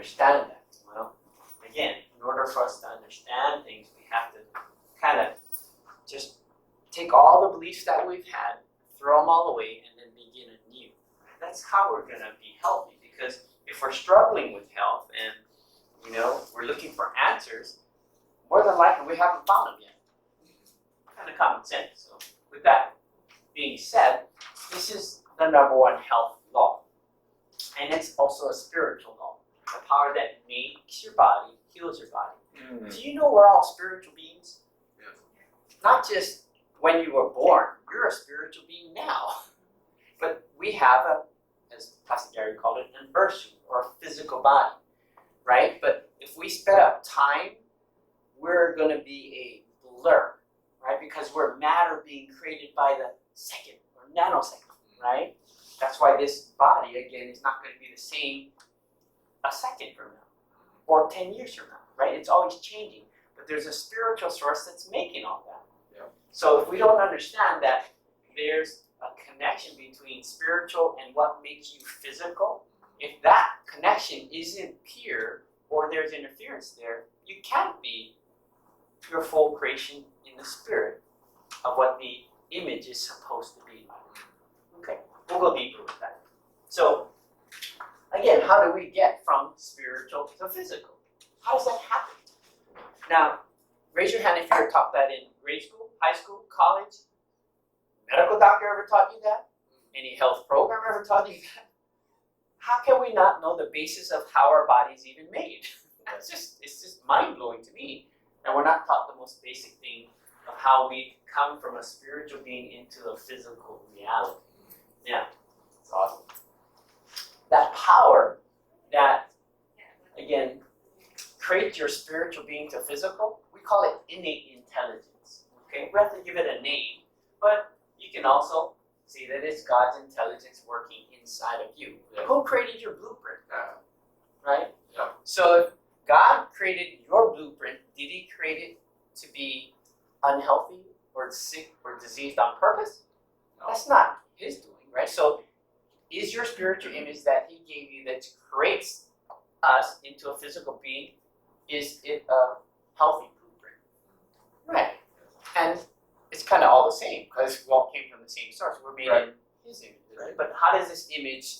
understand that? Well, again, in order for us to understand things, we have to kind of just take all the beliefs that we've had, throw them all away, and then begin anew. That's how we're going to be healthy. Because if we're struggling with health and we're looking for answers, more than likely we haven't found them yet. Kind of common sense. So with that being said, this is the number one health law. And it's also a spiritual law. The power that makes your body, heals your body. Do you know we're all spiritual beings? Yes. Not just when you were born. You're a spiritual being now. But we have as Pastor Gary called it, an earth or a physical body. Right? But if we sped up time, we're going to be a blur. Right? Because we're matter being created by the second or nanosecond. Right? That's why this body, again, is not going to be the same a second from now or 10 years from now, right? It's always changing. But there's a spiritual source that's making all that. Yeah. So if we don't understand that there's a connection between spiritual and what makes you physical, if that connection isn't pure or there's interference there, you can't be your full creation in the spirit of what the image is supposed to be like. Okay, we'll go deeper with that. So, again, how do we get from spiritual to physical? How does that happen? Now, raise your hand if you were taught that in grade school, high school, college. Medical doctor ever taught you that? Any health program ever taught you that? How can we not know the basis of how our body's even made? It's just mind-blowing to me. And we're not taught the most basic thing of how we come from a spiritual being into a physical reality. Yeah, it's awesome. That power that, again, creates your spiritual being to physical, we call it innate intelligence. Okay, we have to give it a name, but you can also see that it's God's intelligence working inside of you. Yeah. Who created your blueprint? Right? Yeah. So if God created your blueprint, did He create it to be unhealthy or sick or diseased on purpose? No. That's not His doing, right? So is your spiritual image that He gave you that creates us into a physical being, is it a healthy blueprint? Right. And it's kind of all the same because we all came from the same source. We're made Right. in His image, right? But how does this image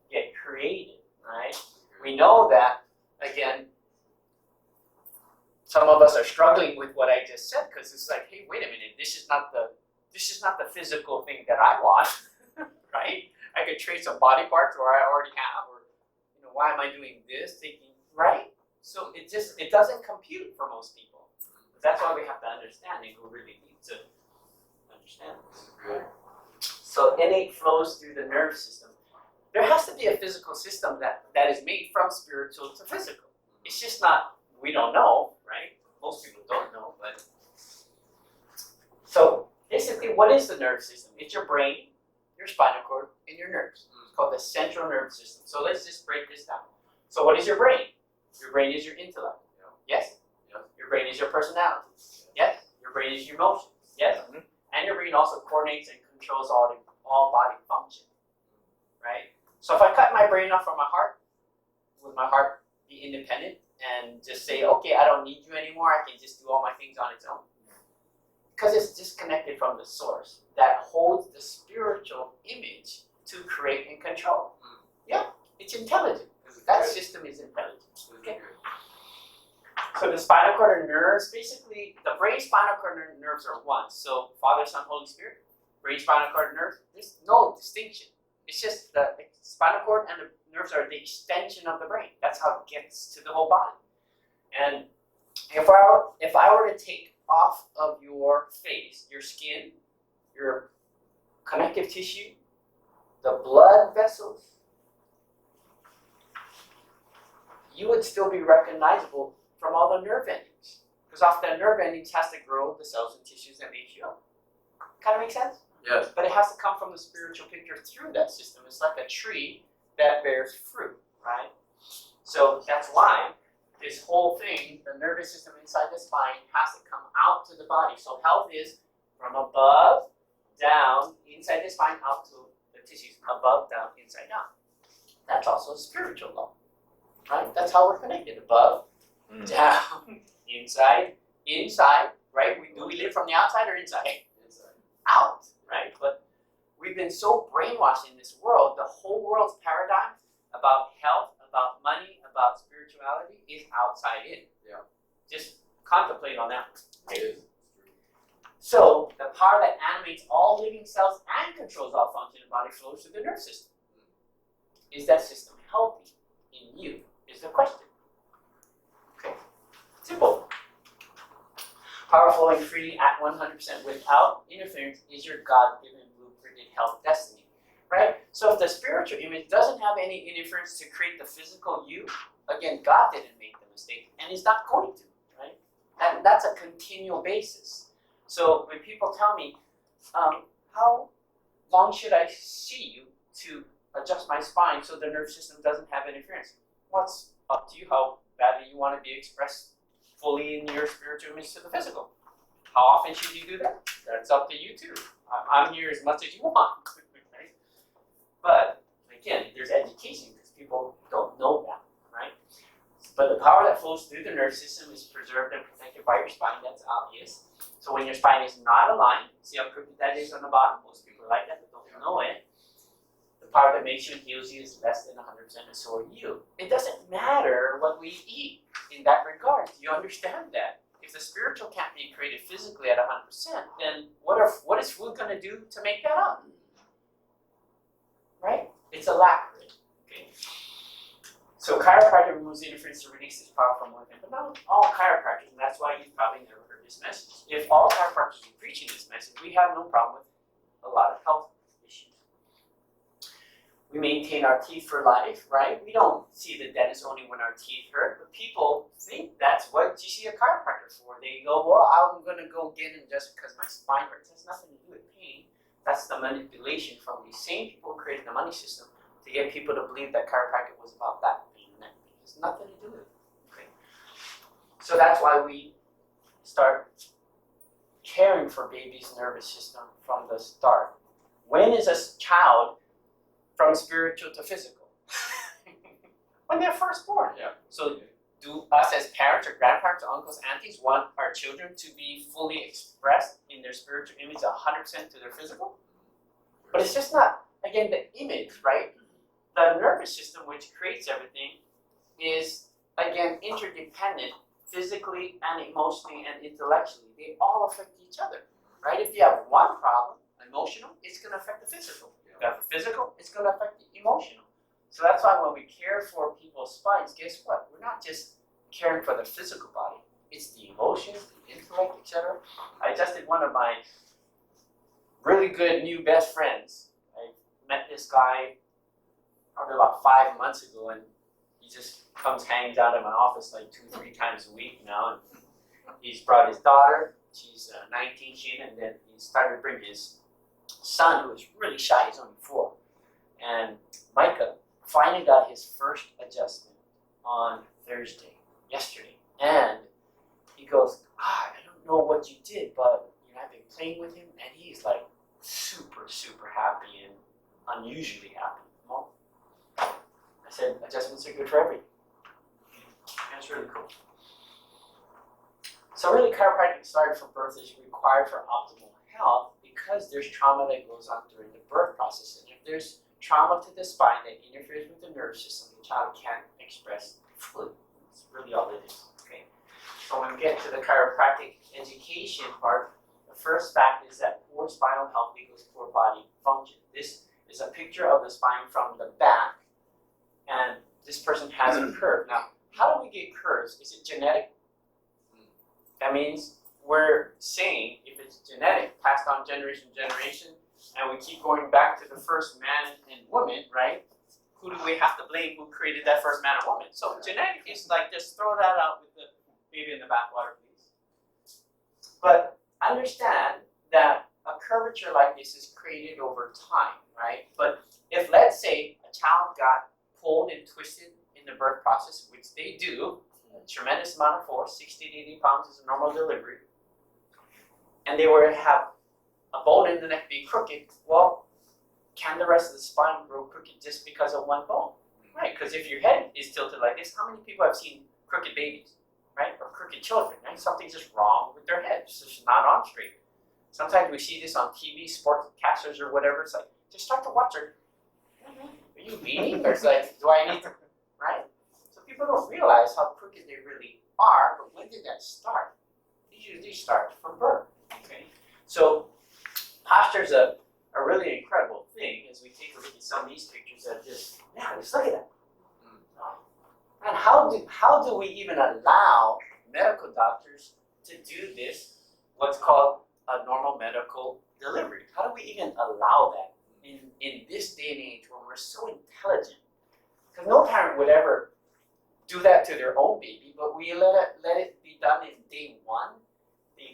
get created, right? We know that, again, some of us are struggling with what I just said because it's like, hey, wait a minute, this is not the physical thing that I want, right? I could trade some body parts or I already have, or why am I doing this? Thinking, right? So it doesn't compute for most people. That's why we have to understand and we really need to understand this. Good. So innate flows through the nerve system. There has to be a physical system that is made from spiritual to physical. It's just not, we don't know, right? Most people don't know, but. So basically, what is the nerve system? It's your brain, your spinal cord, and your nerves. It's called the central nervous system. So let's just break this down. So what is your brain? Your brain is your intellect. Yeah. Yes? Yeah. Your brain is your personality. Yes? Your brain is your emotions. Yes? Mm-hmm. And your brain also coordinates and controls all body function. Right? So if I cut my brain off from my heart, would my heart be independent and just say, okay, I don't need you anymore, I can just do all my things on its own? Because it's disconnected from the source that holds the spiritual image to create and control. Yeah, it's intelligent. That system is intelligent. Okay. So the spinal cord and nerves, basically, the brain, spinal cord, and nerves are one. So Father, Son, Holy Spirit, brain, spinal cord, and nerves, there's no distinction. It's just the spinal cord and the nerves are the extension of the brain. That's how it gets to the whole body. And if I were to take off of your face, your skin, your connective tissue, the blood vessels, you would still be recognizable from all the nerve endings. Because off the nerve endings has to grow the cells and tissues that make you up. Kind of make sense? Yes. But it has to come from the spiritual picture through that system. It's like a tree that bears fruit, right? So that's why this whole thing, the nervous system inside the spine, has to come out to the body. So health is from above, down, inside the spine, out to the tissues, above, down, inside, down. That's also a spiritual law. right? That's how we're connected, above, down, inside, right? Do we live from the outside or inside? Inside. Out, right? But we've been so brainwashed in this world, the whole world's paradigm about health, about money, about spirituality is outside in. Yeah. Just contemplate on that. Right? It is. So the power that animates all living cells and controls all function in the body flows through the nervous system. Is that system healthy in you? Is the question. Okay. Simple. Power flowing freely at 100% without interference is your God-given blueprinted health destiny. Right? So if the spiritual image doesn't have any interference to create the physical you, again, God didn't make the mistake, and He's not going to. Right? And that's a continual basis. So when people tell me, how long should I see you to adjust my spine so the nerve system doesn't have interference? Well, it's up to you how badly you want to be expressed fully in your spiritual image to the physical. How often should you do that? That's up to you too. I'm here as much as you want. Right? But again, there's education because people don't know that, right? But the power that flows through the nerve system is preserved and protected by your spine. That's obvious. So when your spine is not aligned, see how crooked that is on the bottom? Most people are like that, but don't know it. The power that makes you and heals you is less than 100%, and so are you. It doesn't matter what we eat in that regard. Do you understand that? If the spiritual can't be created physically at 100%, then what is food going to do to make that up? Right? It's a lack. Okay. So chiropractic removes the interference to release this power from within, but not all chiropractors, and that's why you've probably never heard this message. If all chiropractors were preaching this message, we have no problem with a lot of health issues. We maintain our teeth for life, right? We don't see the dentist only when our teeth hurt, but people think that's what you see a chiropractor for. They go, well, I'm going to go get him just because my spine hurts. It has nothing to do with pain. That's the manipulation from these same people who created the money system to get people to believe that chiropractic was about that pain. It has nothing to do with it. Okay? So that's why we start caring for baby's nervous system from the start. When is a child from spiritual to physical? When they're first born. Yeah. So do us as parents or grandparents or uncles, aunties want our children to be fully expressed in their spiritual image 100% to their physical? But it's just not, again, the image, right? The nervous system, which creates everything, is, again, interdependent physically and emotionally and intellectually. They all affect each other, right? If you have one problem, emotional, it's going to affect the physical. If you have the physical, it's going to affect the emotional. So that's why when we care for people's spines, guess what? We're not just caring for the physical body. It's the emotions, the intellect, etc. I just did one of my really good new best friends. I met this guy probably about 5 months ago, and he just comes, hangs out in my office like 2-3 times a week now. And he's brought his daughter, she's 19, and then he started to bring his son, who is really shy, he's only 4. And Micah finally got his first adjustment on Thursday, yesterday. And he goes, I don't know what you did, but I've been playing with him, and he's like super, super happy and unusually happy. Well, I said, adjustments are good for everything. That's really cool. So really, chiropractic started from birth is required for optimal health because there's trauma that goes on during the birth process. And if there's trauma to the spine that interferes with the nervous system, the child can't express fully. That's really all it is. Okay. So when we get to the chiropractic education part, the first fact is that poor spinal health equals poor body function. This is a picture of the spine from the back, and this person has a curve. Now, how do we get curves? Is it genetic? That means we're saying if it's genetic, passed on generation to generation, and we keep going back to the first man and woman, right? Who do we have to blame? Who created that first man and woman? So genetic is like, just throw that out with the baby in the bathwater, please. But understand that a curvature like this is created over time, right? But if, let's say, a child got pulled and twisted in the birth process, which they do, a tremendous amount of force, 60 to 80 pounds is a normal delivery, and they were to have a bone in the neck be crooked, well, can the rest of the spine grow crooked just because of one bone? Right, because if your head is tilted like this, how many people have seen crooked babies, right? Or crooked children, right? Something's just wrong with their head. It's just not on straight. Sometimes we see this on TV, sportscasters or whatever. It's like, just start to watch her. Are you beating? Or it's like, do I need to, right? So people don't realize how crooked they really are, but when did that start? It usually starts from birth, okay? So posture is a really incredible thing as we take a look at some of these pictures that just, man, just look at that. And how do we even allow medical doctors to do this, what's called a normal medical delivery? How do we even allow that in this day and age when we're so intelligent? Because no parent would ever do that to their own baby, but we let it be done in day one.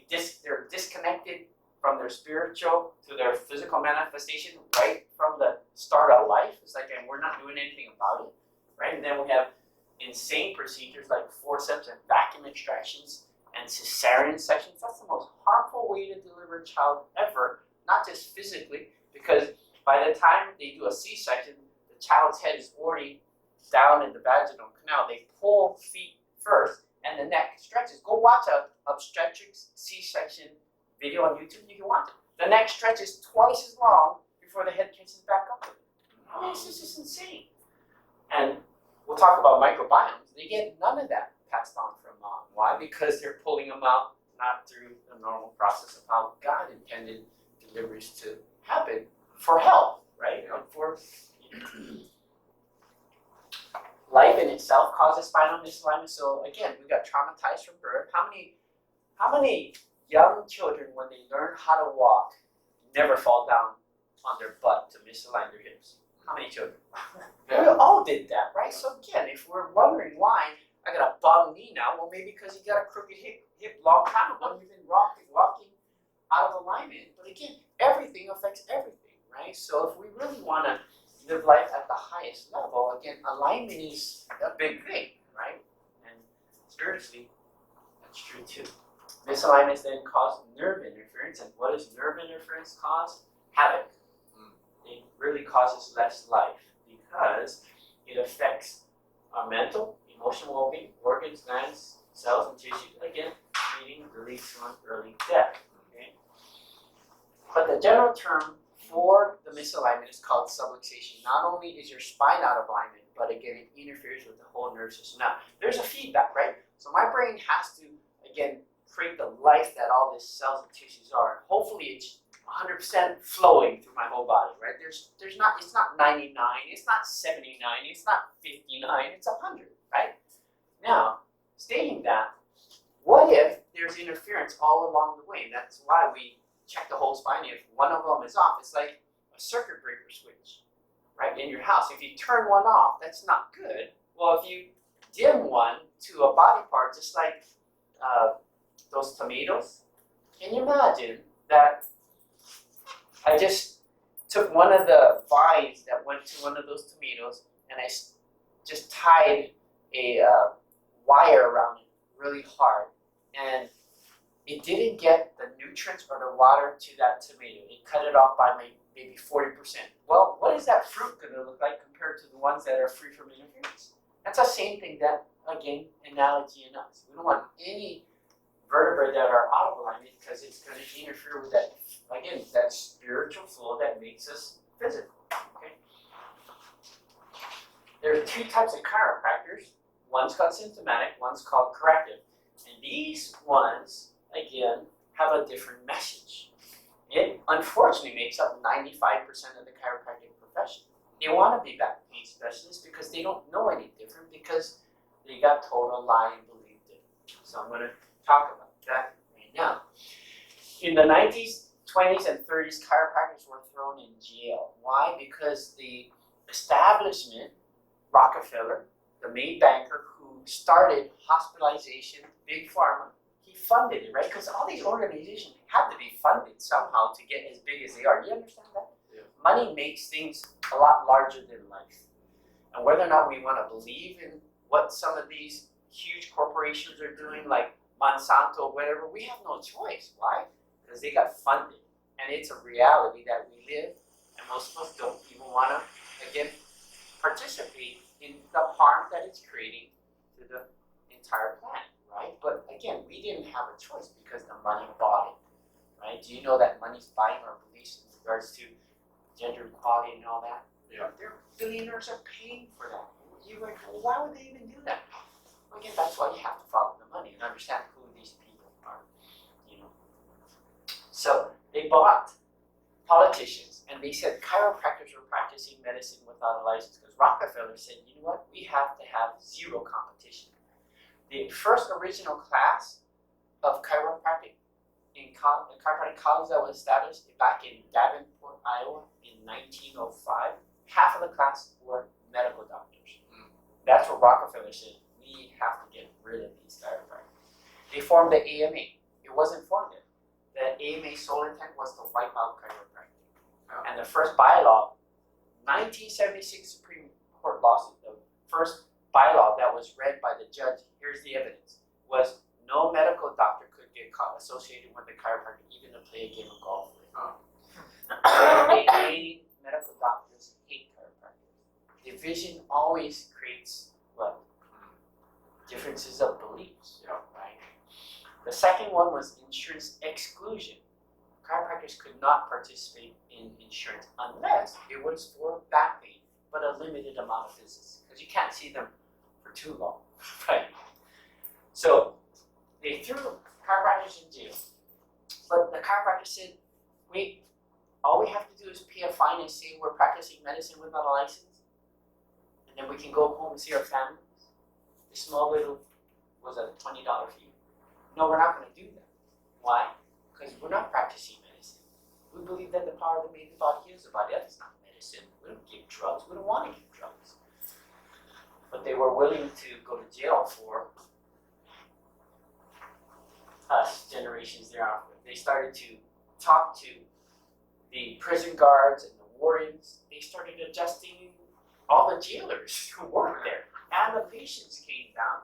They're disconnected from their spiritual to their physical manifestation right from the start of life. It's like, and we're not doing anything about it, right? And then we have insane procedures like forceps and vacuum extractions and cesarean sections. That's the most harmful way to deliver a child ever, not just physically, because by the time they do a C-section, the child's head is already down in the vaginal canal. They pull feet first, and the neck stretches. Go watch a obstetrics C-section video on YouTube. You can watch it. The neck stretches twice as long before the head catches back up. I mean, this is just insane. And we'll talk about microbiomes. They get none of that passed on from mom. Why? Because they're pulling them out not through the normal process of how God intended deliveries to happen for health, right? And for life in itself causes spinal misalignment. So again, we got traumatized from birth. How many young children, when they learn how to walk, never fall down on their butt to misalign their hips? How many children? We all did that, right? So again, if we're wondering why I got a bum knee now, well, maybe because you got a crooked hip long time ago, you've been walking out of alignment. But again, everything affects everything, right? So if we really want to live life at the highest level, again, alignment is a big thing, right? And spiritually, that's true too. Misalignments then cause nerve interference, and what does nerve interference cause? Havoc. It really causes less life because it affects our mental, emotional well-being, organs, glands, cells, and tissues. Again, leading to an early death. Okay? But the general term for the misalignment is called subluxation. Not only is your spine out of alignment, but again, it interferes with the whole nervous system. Now, there's a feedback, right? So my brain has to, again, create the life that all these cells and tissues are. Hopefully, it's 100% flowing through my whole body, right? It's not 99, it's not 79, it's not 59, it's 100, right? Now, stating that, what if there's interference all along the way? And that's why we check the whole spine. If one of them is off, it's like a circuit breaker switch, right? In your house, if you turn one off, that's not good. Well, if you dim one to a body part, just like those tomatoes, can you imagine that I just took one of the vines that went to one of those tomatoes and I just tied a wire around it really hard, and it didn't get the nutrients or the water to that tomato. It cut it off by maybe 40%. Well, what is that fruit going to look like compared to the ones that are free from interference? That's the same thing that, again, analogy in us. We don't want any vertebrae that are out of alignment because it's going to interfere with that, again, that spiritual flow that makes us physical. Okay? There are two types of chiropractors. One's called symptomatic, one's called corrective. And these ones, again, have a different message. It unfortunately makes up 95% of the chiropractic profession. They want to be back pain specialists because they don't know any different, because they got told a lie and believed it. So I'm going to talk about that right now. In the 90s, 20s, and 30s, chiropractors were thrown in jail. Why? Because the establishment, Rockefeller, the main banker who started hospitalization, Big Pharma, he funded it, right? Because all these organizations have to be funded somehow to get as big as they are. Do you understand that? Yeah. Money makes things a lot larger than life. And whether or not we want to believe in what some of these huge corporations are doing, like Monsanto, whatever, we have no choice. Why? Because they got funded. And it's a reality that we live, and most of us don't even want to, again, participate in the harm that it's creating to the entire planet, right? But again, we didn't have a choice because the money bought it, right? Do you know that money's buying our beliefs in regards to gender equality and all that? Yeah. Their billionaires are paying for that. You're like, well, why would they even do that? Well, again, that's why you have to follow the money and understand who these people are, you know. So they bought politicians and they said chiropractors were practicing medicine without a license because Rockefeller said, you know what, we have to have zero competition. The first original class of chiropractic in chiropractic college that was established back in Davenport, Iowa in 1905, half of the class were medical doctors. That's what Rockefeller said, we have to get rid of these chiropractors. They formed the AMA. It wasn't formed yet. The AMA's sole intent was to wipe out chiropractic. And the first bylaw, 1976 Supreme Court lawsuit, the first bylaw that was read by the judge, here's the evidence, was no medical doctor could get associated with the chiropractor even to play a game of golf with. They made medical doctors hate chiropractors. Division always creates what? Differences of beliefs, right? The second one was insurance exclusion. Chiropractors could not participate in insurance unless it was for back pain, but a limited amount of visits, because you can't see them for too long, right? So they threw chiropractors in jail, but the chiropractor said, wait, all we have to do is pay a fine and say we're practicing medicine without a license, and then we can go home and see our families. A small little, was a $20 fee. No, we're not going to do that. Why? Because we're not practicing medicine. We believe that the power that made the body heals the body. That's not medicine. We don't give drugs. We don't want to give drugs. But they were willing to go to jail for us generations thereafter. They started to talk to the prison guards and the wardens. They started adjusting all the jailers who worked there. And the patients came down.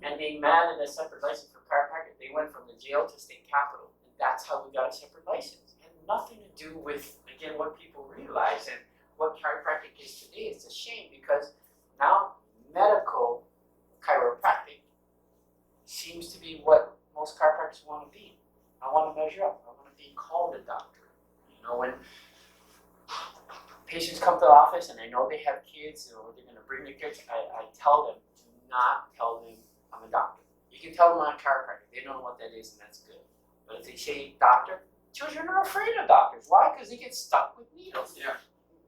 And they mandated a separate license for chiropractic. They went from the jail to state capitol. And that's how we got a separate license. It had nothing to do with, again, what people realize and what chiropractic is today. It's a shame because now medical chiropractic seems to be what most chiropractors want to be. I want to measure up. I want to be called a doctor. You know, when patients come to the office and I know they have kids or they're going to bring their kids, I tell them, do not tell them I'm a doctor. You can tell them I'm a chiropractor. They don't know what that is, and that's good. But if they say doctor, children are afraid of doctors. Why? Because they get stuck with needles. Yeah.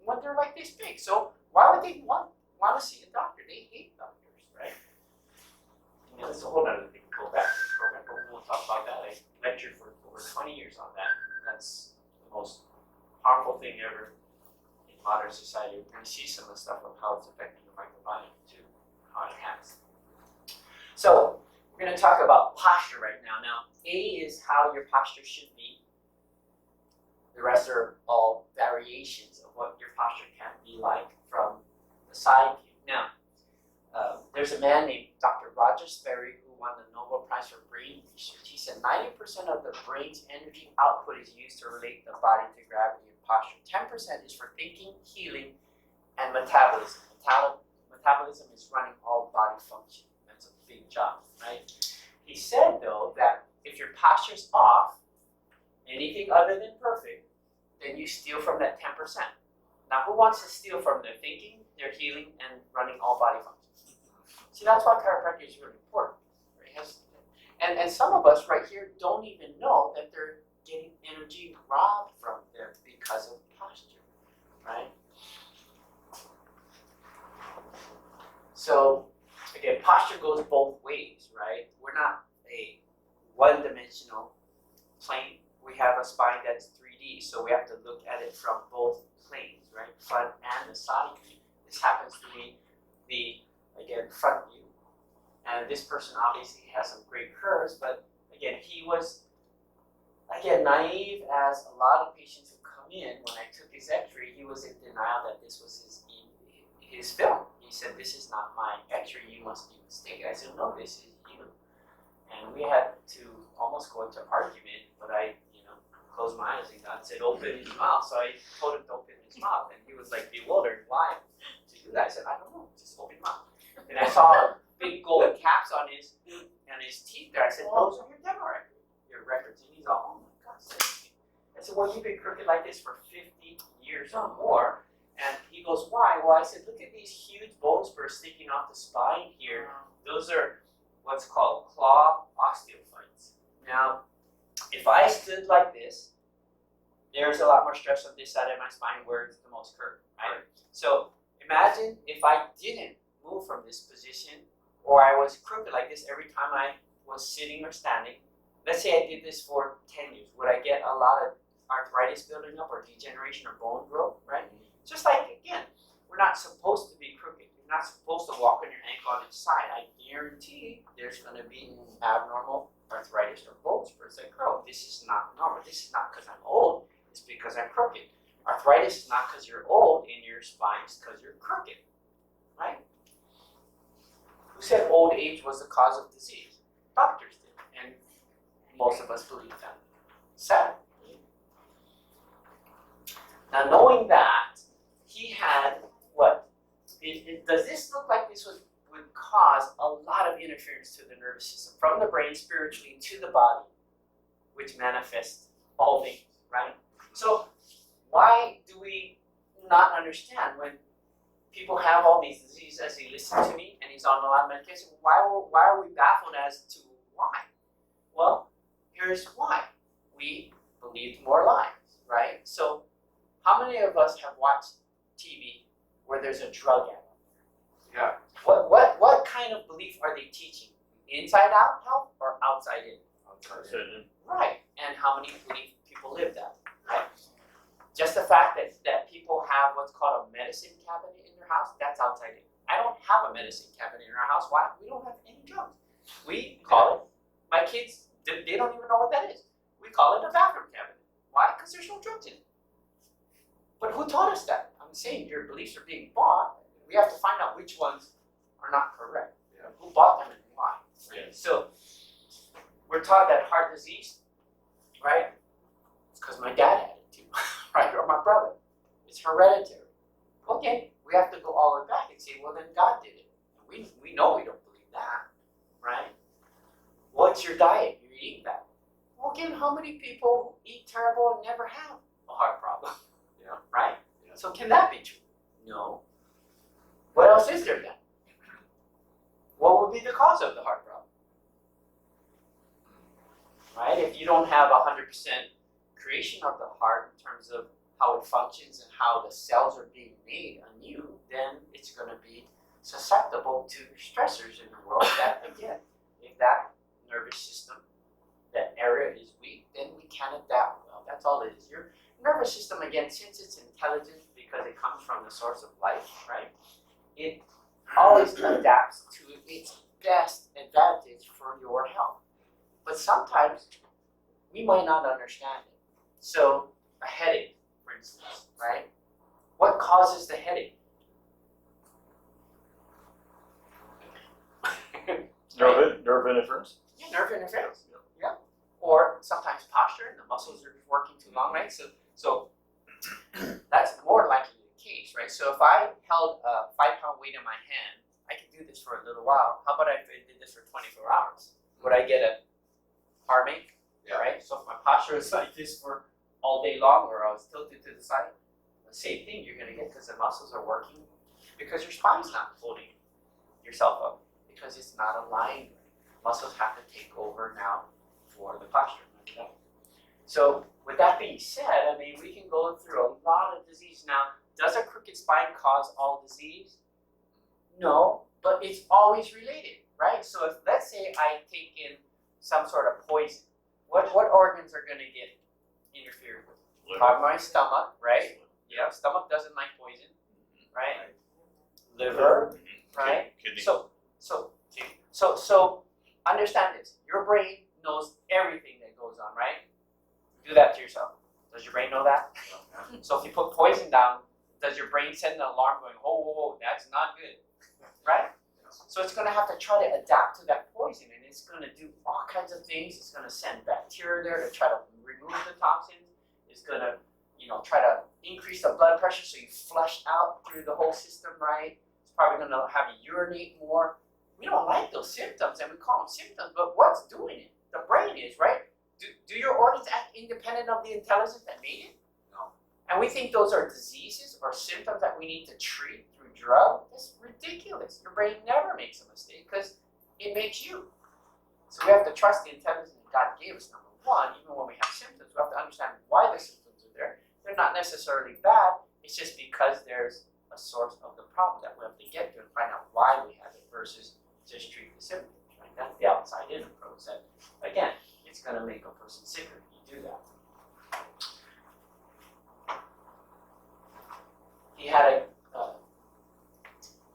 When they're like this big. So why would they want to see a doctor? They hate doctors, right? You know, that's a whole other thing. Go back to the program, but we won't talk about that. I lectured for over 20 years on that. That's the most harmful thing ever in modern society. We're going to see some of the stuff of how it's affecting the microbiome too, how it has. So we're going to talk about posture right now. Now, A is how your posture should be. The rest are all variations of what your posture can be like from the side view. Now, there's a man named Dr. Roger Sperry who won the Nobel Prize for Brain Research. He said 90% of the brain's energy output is used to relate the body to gravity and posture. 10% is for thinking, healing, and metabolism. Metabolism is running all body function. That's a big job, right? He said, though, that if your posture's off, anything other than perfect, then you steal from that 10%. Now, who wants to steal from their thinking, their healing, and running all body functions? See, that's why chiropractic is really important. Right? And some of us right here don't even know that they're getting energy robbed from them because of posture, right? So, again, posture goes both ways, right? We're not a one-dimensional plane. We have a spine that's 3D, so we have to look at it from both planes, right? Front and the side view. This happens to be the, again, front view. And this person obviously has some great curves, but again, he was, again, naive as a lot of patients who come in. When I took his x-ray, he was in denial that this was his film. He said, this is not my x-ray, you must be mistaken. I said, no, this is you. And we had to almost go into argument, but I, closed my eyes and God said, open his mouth. So I told him to open his mouth, and he was like bewildered. Why to do that? I said, I don't know. open mouth. And I saw big gold caps on his teeth there. I said, those are your dental records. Your records. And he's all, oh my God. I said, well, you've been crooked like this for 50 years or more. And he goes, why? Well, I said, look at these huge bone spurs sticking off the spine here. Those are what's called claw osteophytes. Now, if I stood like this, there's a lot more stress on this side of my spine where it's the most curved, right? So imagine if I didn't move from this position, or I was crooked like this every time I was sitting or standing. Let's say I did this for 10 years. Would I get a lot of arthritis building up or degeneration or bone growth, right? Just like, again, we're not supposed to be crooked. You're not supposed to walk on your ankle on its side. I guarantee there's going to be abnormal arthritis or bone spurs that grow. This is not normal. This is not because I'm old. It's because I'm crooked. Arthritis is not because you're old in your spine. It's because you're crooked, right? Who said old age was the cause of disease? Doctors did, and most of us believe that. Sad. Now, knowing that, he had what? Does this look like this would cause a lot of interference to the nervous system, from the brain spiritually to the body, which manifests all things, right? So, why do we not understand when people have all these diseases as they listen to me and he's on a lot of medication? Why are we baffled as to why? Well, here's why. We believed more lies, right? So, how many of us have watched TV where there's a drug ad? Yeah. What kind of belief are they teaching? Inside out health or outside in? Outside in. Right. And how many believe people live that? Right. Just the fact that people have what's called a medicine cabinet in their house, that's outside in. I don't have a medicine cabinet in our house. Why? We don't have any drugs. We call it, my kids, they don't even know what that is. We call it a bathroom cabinet. Why? Because there's no drugs in it. But who taught us that? I'm saying your beliefs are being bought. We have to find out which ones are not correct. Yeah. Who bought them and why? Yeah. So we're taught that heart disease, right? It's because my dad had it too, right? Or my brother. It's hereditary. Okay, we have to go all the way back and say, well, then God did it. And we know we don't believe that, right? What's your diet? You're eating that. Well, again, how many people eat terrible and never have a heart problem? Yeah. Right? Yeah. So can that be true? No. What else is there then? What would be the cause of the heart problem? Right? If you don't have 100% creation of the heart in terms of how it functions and how the cells are being made anew, then it's going to be susceptible to stressors in the world that, again, if that nervous system, that area is weak, then we can't adapt well. That's all it is. Your nervous system, again, since it's intelligent because it comes from the source of life, right? It always adapts to its best advantage for your health. But sometimes we might not understand it. So, a headache, for instance, right? What causes the headache? Nerve interference? Yeah, nerve interference. Yeah. Or sometimes posture, and the muscles are working too long, right? So that's more likely the case, right? So if I held a 5-pound weight in my hand, I could do this for a little while. How about if I did this for 24 hours? Would I get a heartache? Yeah. Right? So if my posture was like this for all day long, or I was tilted to the side, the same thing you're going to get because the muscles are working, because your spine's not holding yourself up, because it's not aligned. Muscles have to take over now for the posture. So with that being said, I mean, we can go through a lot of disease. Now, does a crooked spine cause all disease? No, but it's always related, right? So if, let's say I take in some sort of poison, what organs are going to get interfered with? Probably my stomach, right? Yeah, stomach doesn't like poison, right? Liver, right? Kidney. So understand this. Your brain knows everything that goes on, right? Do that to yourself. Does your brain know that? So if you put poison down, does your brain send an alarm going, whoa, whoa, whoa, that's not good, right? So it's going to have to try to adapt to that poison, and it's going to do all kinds of things. It's going to send bacteria there to try to remove the toxins. It's going to, try to increase the blood pressure so you flush out through the whole system, right? It's probably going to have you urinate more. We don't like those symptoms, and we call them symptoms, but what's doing it? The brain is, right? Do your organs act independent of the intelligence that made it? No. And we think those are diseases or symptoms that we need to treat through drug? That's ridiculous. Your brain never makes a mistake because it makes you. So we have to trust the intelligence that God gave us, number one. Even when we have symptoms, we have to understand why the symptoms are there. They're not necessarily bad. It's just because there's a source of the problem that we have to get to and find out why we have it versus just treat the symptoms. Right? That's the outside-in approach. That, again, it's going to make a person sicker if you do that. He had a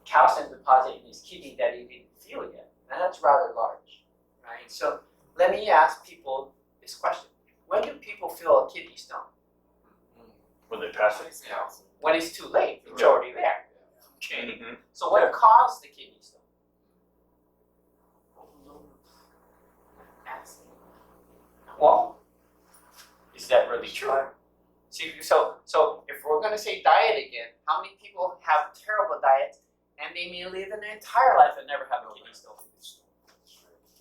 calcium deposit in his kidney that he didn't feel yet, and that's rather large, right? So let me ask people this question: when do people feel a kidney stone? When they pass it. When it's too late, it's already there. Okay. Mm-hmm. So what caused the kidney stone? Well, is that really true? See, so if we're going to say diet again, how many people have terrible diets and they may live an entire life and never have a kidney stone?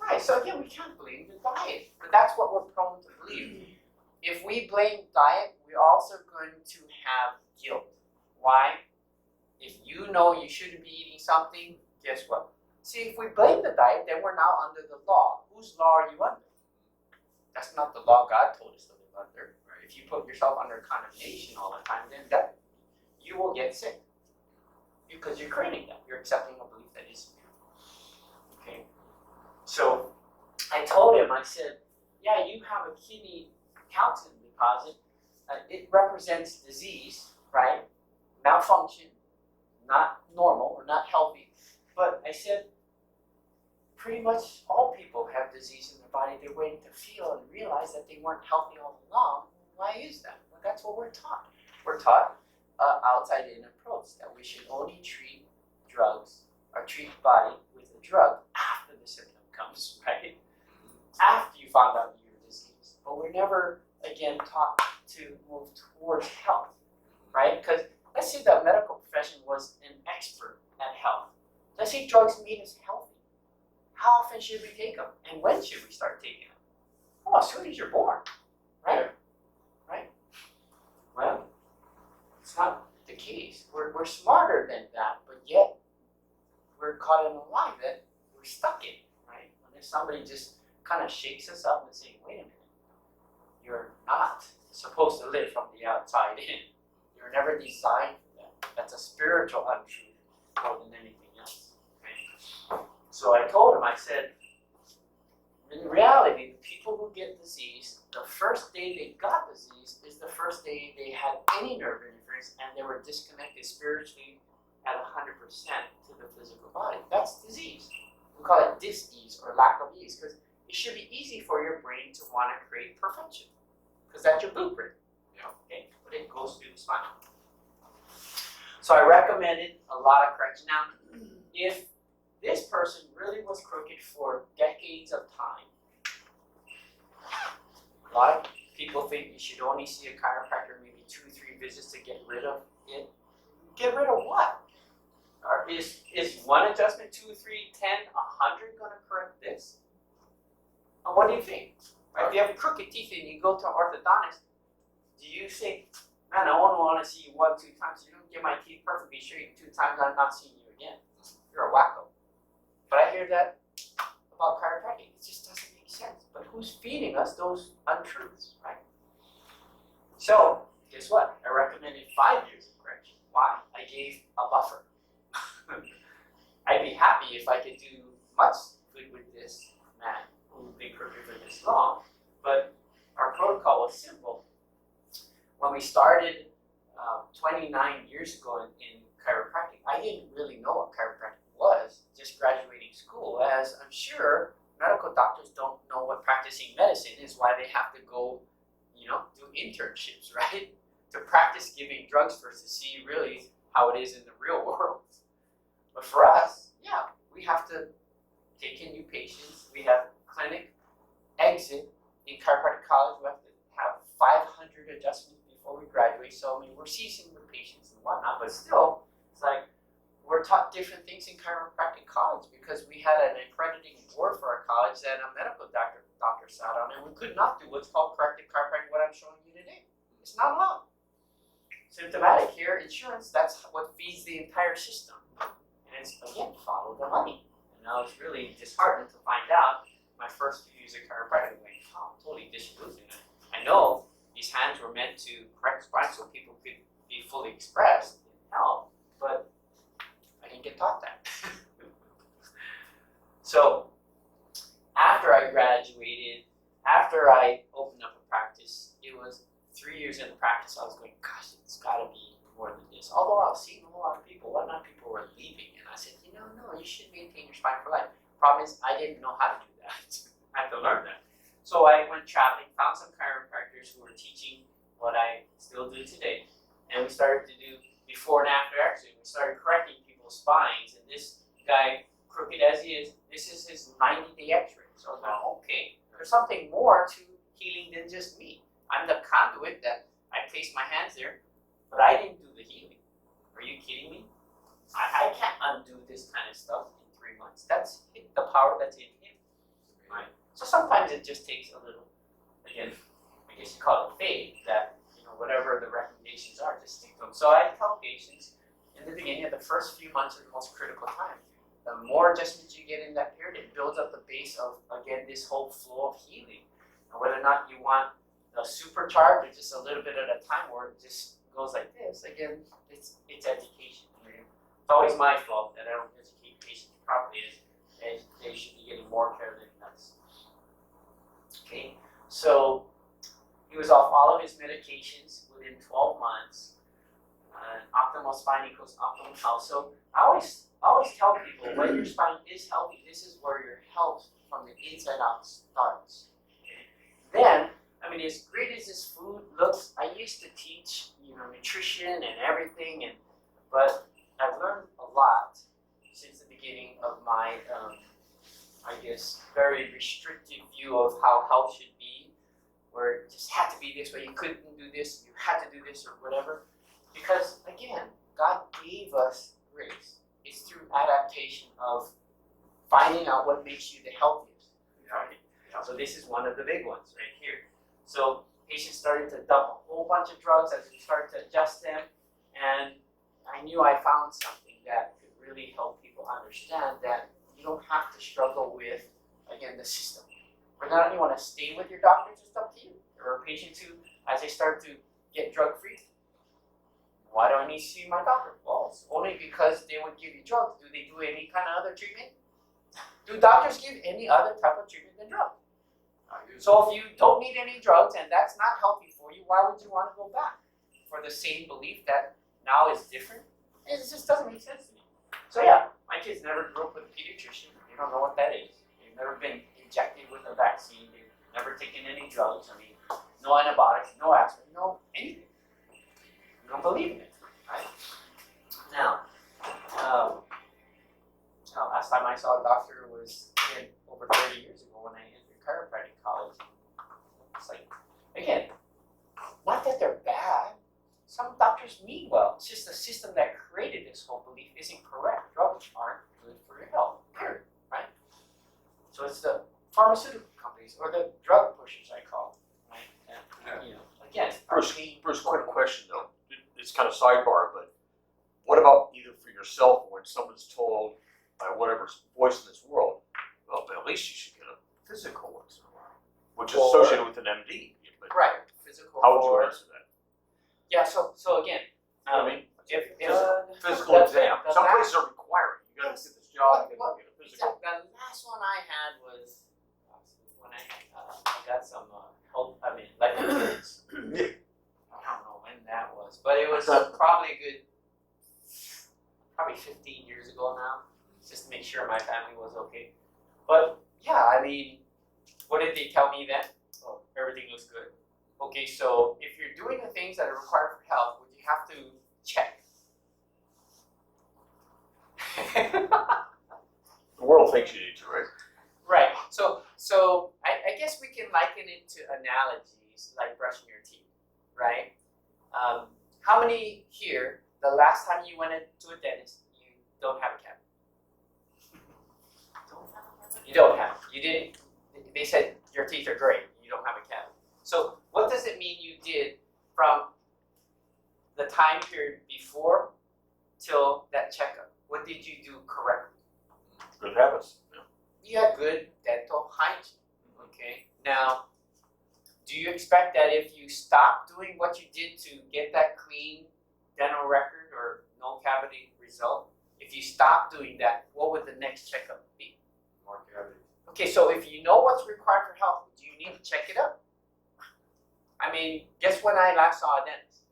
Right, so again, we can't blame the diet, but that's what we're prone to believe. If we blame diet, we're also going to have guilt. Why? If you know you shouldn't be eating something, guess what? See, if we blame the diet, then we're now under the law. Whose law are you under? That's not the law God told us to live under. Right? If you put yourself under condemnation all the time, then that you will get sick. Because you're creating that. You're accepting a belief that isn't true. Okay? So I told him, I said, yeah, you have a kidney calcium deposit. It represents disease, right? Malfunction, not normal or not healthy. But I said, pretty much all people have disease in their body. They're waiting to feel and realize that they weren't healthy all along. Why is that? Well, that's what we're taught. We're taught outside-in approach, that we should only treat drugs or treat the body with a drug after the symptom comes, right? After you found out you're diseased. But we're never, again, taught to move towards health, right? Because let's say the medical profession was an expert at health. Let's say drugs made us healthy. How often should we take them? And when should we start taking them? Oh, as soon as you're born, right? Right? Well, it's not the case. We're smarter than that, but yet we're caught in a lie that we're stuck in, right? When if somebody just kind of shakes us up and saying, wait a minute, you're not supposed to live from the outside in. You're never designed for that. That's a spiritual untruth more than anything else. Okay? So I told him, I said, in reality, the people who get disease, the first day they got disease is the first day they had any nerve interference and they were disconnected spiritually at 100% to the physical body. That's disease. We call it dis-ease or lack of ease, because it should be easy for your brain to want to create perfection, because that's your blueprint. Okay, but it goes through the spine. So I recommended a lot of correction. Now, if this person really was crooked for decades of time, a lot of people think you should only see a chiropractor maybe 2-3 visits to get rid of it. Get rid of what? Or is one adjustment, 2, 3, 10, 100 going to correct this? And what do you think? Right? If you have crooked teeth and you go to an orthodontist, do you think, man, I only want to see you 1-2 times. You don't get my teeth perfectly straight 2 times, I'm not seeing you again. You're a wacko. But I hear that about chiropractic. It just doesn't make sense. But who's feeding us those untruths, right? So, guess what? I recommended 5 years of correction. Why? I gave a buffer. I'd be happy if I could do much good with this man who's been crooked for this long. But our protocol was simple. When we started 29 years ago in chiropractic, I didn't really know what chiropractic was, just graduating school, as I'm sure medical doctors don't know what practicing medicine is, why they have to go, do internships, right? To practice giving drugs first to see really how it is in the real world. But for us, yeah, we have to take in new patients. We have clinic exit in chiropractic college. We have to have 500 adjustments before we graduate. So, we're seeing with patients and whatnot, but still, it's like, we're taught different things in chiropractic college because we had an accrediting board for our college that a medical doctor sat on, and we could not do what's called corrective chiropractic, what I'm showing you today. It's not allowed. Symptomatic care, insurance, that's what feeds the entire system. And it's, again, follow the money. And I was really disheartened to find out my first few years of chiropractic, like, oh, I'm totally disillusioned. I know these hands were meant to correct spine so people could be fully expressed in health, but I didn't get taught that. So after I graduated, after I opened up a practice, it was 3 years into practice, I was going, gosh, it's got to be more than this. Although I was seeing a whole lot of people, whatnot, people were leaving, and I said, no, you should maintain your spine for life. Problem is, I didn't know how to do that. I had to learn that. So I went traveling, found some chiropractors who were teaching what I still do today, and we started to do before and after X-ray. We started correcting people's spines, and this guy, crooked as he is, this is his 90-day X-ray. So I was like, okay, there's something more to healing than just me. I'm the conduit that I placed my hands there, but I didn't do the healing. Are you kidding me? I can't undo this kind of stuff in 3 months. That's the power that's in him, right? So sometimes it just takes a little, again, I guess you call it faith, that, whatever the recommendations are, just stick to them. So I tell patients in the beginning of the first few months are the most critical time. The more adjustments you get in that period, it builds up the base of, again, this whole flow of healing. And whether or not you want a supercharge or just a little bit at a time where it just goes like this, again, it's education. It's always my fault that I don't educate patients properly, and they should be getting more care than us. Okay, so he was off all of his medications within 12 months. Optimal spine equals optimal health. So I always tell people, when your spine is healthy, this is where your health from the inside out starts. Okay? Then, as great as this food looks, I used to teach, nutrition and everything, but I've learned a lot since the beginning of my, very restrictive view of how health should be, where it just had to be this way, you couldn't do this, you had to do this, or whatever. Because, again, God gave us grace. It's through adaptation of finding out what makes you the healthiest. Right? So this is one of the big ones right here. So patients started to dump a whole bunch of drugs as we started to adjust them, and I knew I found something that could really help people understand that you don't have to struggle with, again, the system. Whether or not you want to stay with your doctors, it's up to you. There are patients who, as they start to get drug-free, why do I need to see my doctor? Well, it's only because they would give you drugs. Do they do any kind of other treatment? Do doctors give any other type of treatment than drugs? So if you don't need any drugs and that's not healthy for you, why would you want to go back? For the same belief that now is different? It just doesn't make sense to me. So yeah, my kids never grew up with a pediatrician. They don't know what that is. They've never been injected with a vaccine. They've never taken any drugs. No antibiotics, no aspirin, no anything. You don't believe in it, right? Now, last time I saw a doctor was over 30 years ago when I entered chiropractic college. It's like, again, not that they're bad. Some doctors mean well. It's just the system that created this whole belief isn't correct. Drugs aren't good for your health, period, right? So it's the pharmaceutical companies or the drug pushers, I call them, right? And, again, Bruce, quick question though. It's kind of sidebar, but what about either for yourself or when someone's told by whatever voice in this world, well, but at least you should get a physical once in a while, which is associated with an MD. But right, physical. How would you answer that? Yeah, so again, if physical exam. Some places are requiring. You got to get this job, you got to get a physical. The last one I had was when I got some life insurance. I don't know when that was, but it was probably 15 years ago now, just to make sure my family was okay. But yeah, what did they tell me then? Oh, everything looks good. Okay, so if you're doing the things that are required for health, would you have to check? The world thinks you need to, right? Right. So I guess we can liken it to analogies like brushing your teeth, right? How many here, the last time you went to a dentist, don't have a cavity. You don't have. You didn't. They said your teeth are great. You don't have a cavity. So what does it mean you did from the time period before till that checkup? What did you do correctly? Good habits. Yeah. You had good dental hygiene. Okay. Now, do you expect that if you stop doing what you did to get that clean dental record or no cavity result, if you stop doing that, what would the next checkup be? More cavity. Okay, so if you know what's required for health, do you need to check it up? I mean, guess when I last saw a dentist?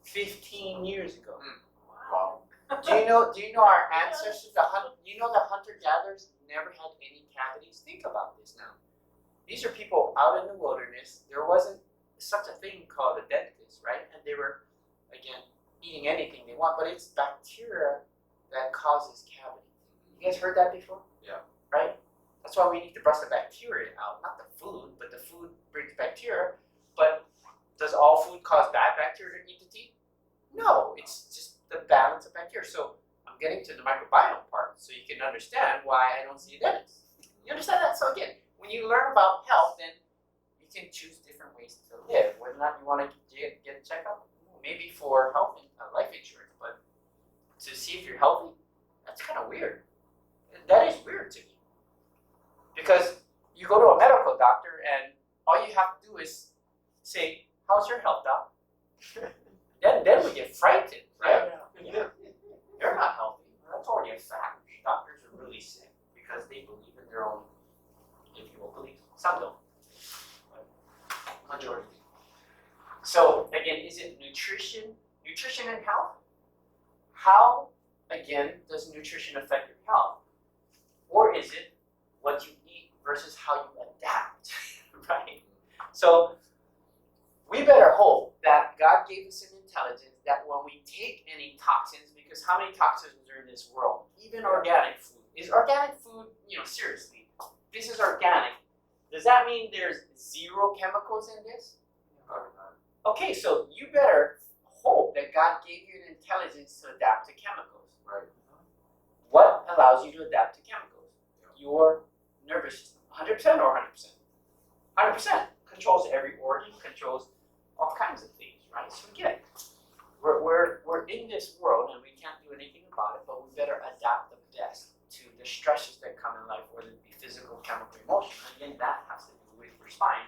15 years ago. Wow. Do you know our ancestors, the hunter-gatherers never had any cavities? Think about this now. These are people out in the wilderness. There wasn't such a thing called a dentist, right? And they were, again, eating anything they want, but it's bacteria that causes cavity. You guys heard that before? Yeah. Right? That's why we need to brush the bacteria out, not the food, but the food brings bacteria. But does all food cause bad bacteria to eat the teeth? No, it's just the balance of bacteria. So I'm getting to the microbiome part so you can understand why I don't see a dentist. You understand that? So again, when you learn about health, then you can choose different ways to live. Whether or not you want to get a checkup, maybe for health and life insurance, but to see if you're healthy, that's kind of weird. That is weird to me. Because you go to a medical doctor and all you have to do is say, how's your health, doc? then we get frightened, right? Yeah. You're not healthy. That's already a fact. Doctors are really sick because they believe in their own, if you will, beliefs. Some don't, but majority do. So again, is it nutrition and health? How, again, does nutrition affect your health? Or is it what you eat versus how you adapt, right? So we better hope that God gave us an intelligence that when we take any toxins, because how many toxins are in this world? Even organic food. Is organic food, seriously, this is organic. Does that mean there's zero chemicals in this? Okay, so you better hope that God gave you an intelligence to adapt to chemicals. Right. What allows you to adapt to chemicals? Your nervous system. 100% or 100%? 100% controls every organ, controls all kinds of things, right? So again, we're in this world and we can't do anything about it, but we better adapt the best to the stresses that come in life, whether it be physical, chemical, emotional. Again, that has to do with your spine.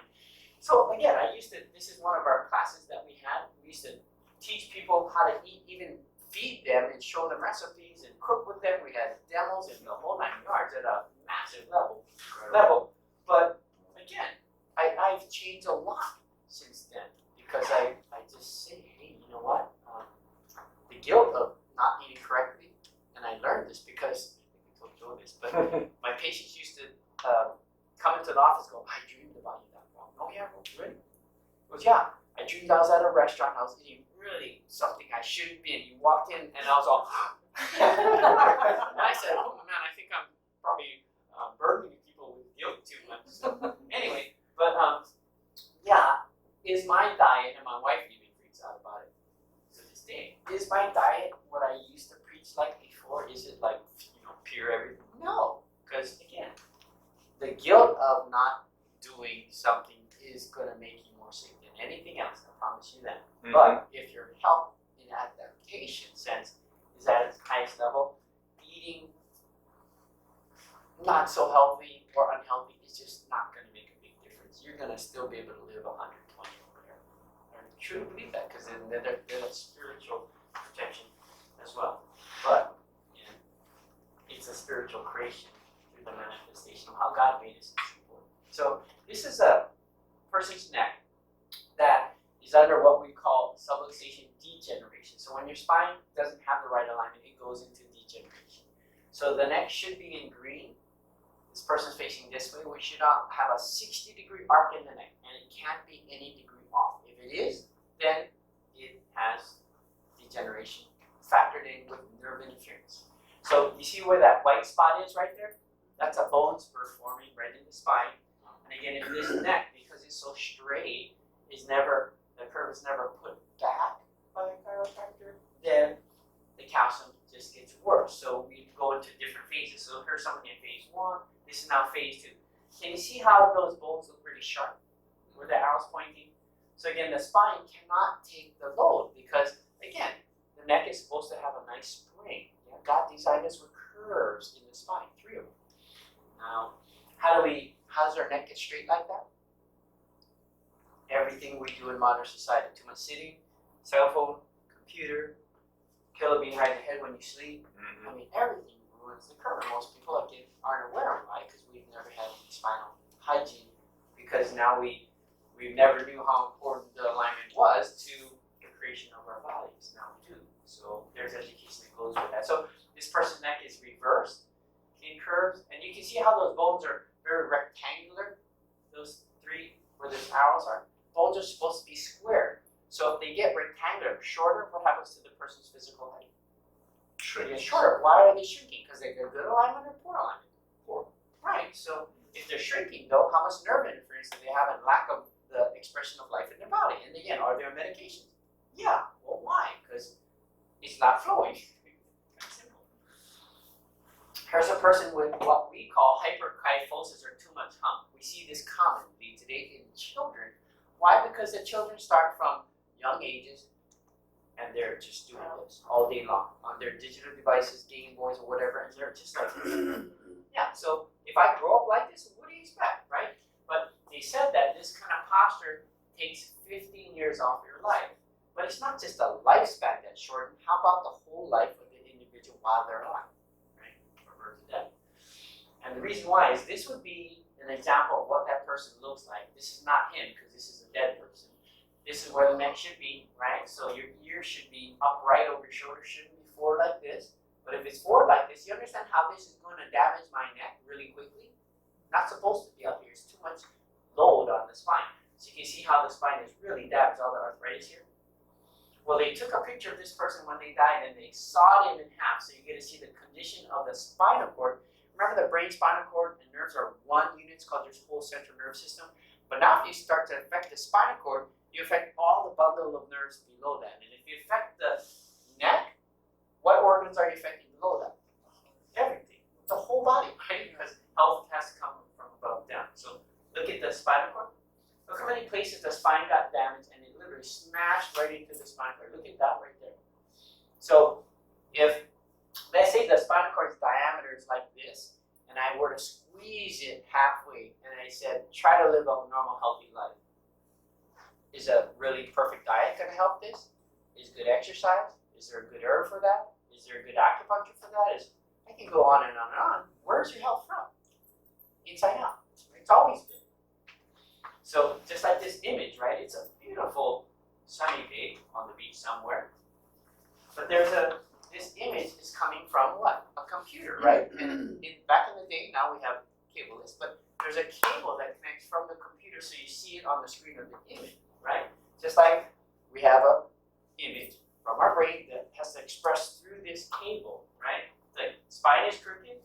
So again, this is one of our classes that we had. We used to teach people how to eat, even feed them and show them recipes and cook with them. We had demos and the whole 9 yards at a massive level. But again, I've changed a lot since then because I just say, hey, you know what? The guilt of not eating correctly, and I learned this because, I told Joe this, but my patients used to come into the office and go, I dreamed about you that long. Oh yeah, well, really? He goes, yeah, I dreamed I was at a restaurant, I was eating really something I shouldn't be, and you walked in and I was all, and I said, oh man, I think I'm probably burdening people with guilt too much. So anyway, but yeah, is my diet, and my wife even freaks out about it to this day, is my diet what I used to preach like before? Is it like, pure everything? No, because again, the guilt of not doing something is going to make you more sick than anything else, I promise you that. Mm-hmm. But if your health in adaptation sense is at its highest level, eating not so healthy or unhealthy is just not going to make a big difference. You're going to still be able to live 120 over there. I truly believe that because then there's a spiritual protection as well. But it's a spiritual creation through the manifestation of how God made us. So this is a person's neck that is under what we call subluxation degeneration. So when your spine doesn't have the right alignment, it goes into degeneration. So the neck should be in green. This person's facing this way. We should have a 60-degree arc in the neck, and it can't be any degree off. If it is, then it has degeneration factored in with nerve interference. So you see where that white spot is right there? That's a bone spur forming right in the spine. And again, in this neck, because it's so straight, the curve is never put back by a chiropractor, then the calcium just gets worse. So we go into different phases. So here's something in phase 1. This is now phase 2. Can you see how those bones look pretty sharp where the arrow's pointing? So again, the spine cannot take the load because, again, the neck is supposed to have a nice spring. God designed us with curves in the spine, 3 of them. Now, how does our neck get straight like that? Everything we do in modern society, too much sitting, cell phone, computer, pillow behind the head when you sleep. I mean, everything ruins the curve. Most people again aren't aware of why, because we've never had any spinal hygiene, because now we never knew how important the alignment was to the creation of our bodies. Now we do. So there's education that goes with that. So this person's neck is reversed in curves, and you can see how those bones are very rectangular. Those 3 where those arrows are, bones are supposed to be square. So if they get rectangular, shorter, what happens to the person's physical height? They get shorter. Why are they shrinking? Because they get good alignment or poor alignment? Poor. Right. So if they're shrinking, though, how much nerve interference do they have and lack of the expression of life in their body? And again, are there medications? Yeah. Well, why? Because it's not flowing. Simple. Here's a person with what we call hyperkyphosis or too much hump. We see this commonly today in children. Why? Because the children start from young ages and they're just doing this all day long on their digital devices, Game Boys or whatever, and they're just like, yeah. So if I grow up like this, what do you expect, right? But they said that this kind of posture takes 15 years off your life. But it's not just a lifespan that's shortened. How about the whole life of the individual while they're alive, right? From birth to death. And the reason why is this would be an example of what that person looks like. This is not him because this is a dead person. This is where the neck should be, right? So your ear should be upright over your shoulder, shouldn't be forward like this. But if it's forward like this, you understand how this is going to damage my neck really quickly? Not supposed to be up here. It's too much load on the spine. So you can see how the spine is really damaged, all the arthritis here. Well, they took a picture of this person when they died and they sawed him in half. So you get to see the condition of the spinal cord. Remember the brain, spinal cord, and nerves are one unit. It's called your whole central nerve system. But now if you start to affect the spinal cord, you affect all the bundle of nerves below that. And if you affect the neck, what organs are you affecting below that? Everything. The whole body, right? Because health has to come from above down. So look at the spinal cord. Look how many places the spine got damaged and it literally smashed right into the spinal cord. Look at that right there. So if, let's say the spinal cord's diameter is like this, and I were to squeeze it halfway, and I said, try to live a normal, healthy life. Is a really perfect diet going to help this? Is good exercise? Is there a good herb for that? Is there a good acupuncture for that? I can go on and on and on. Where's your health from? Inside out. It's always been. So just like this image, right? It's a beautiful sunny day on the beach somewhere. But this image is coming from what? A computer, right? And back in the day, now we have cableless, but there's a cable that connects from the computer so you see it on the screen of the image, right? Just like we have a image from our brain that has to express through this cable, right? The spine is crooked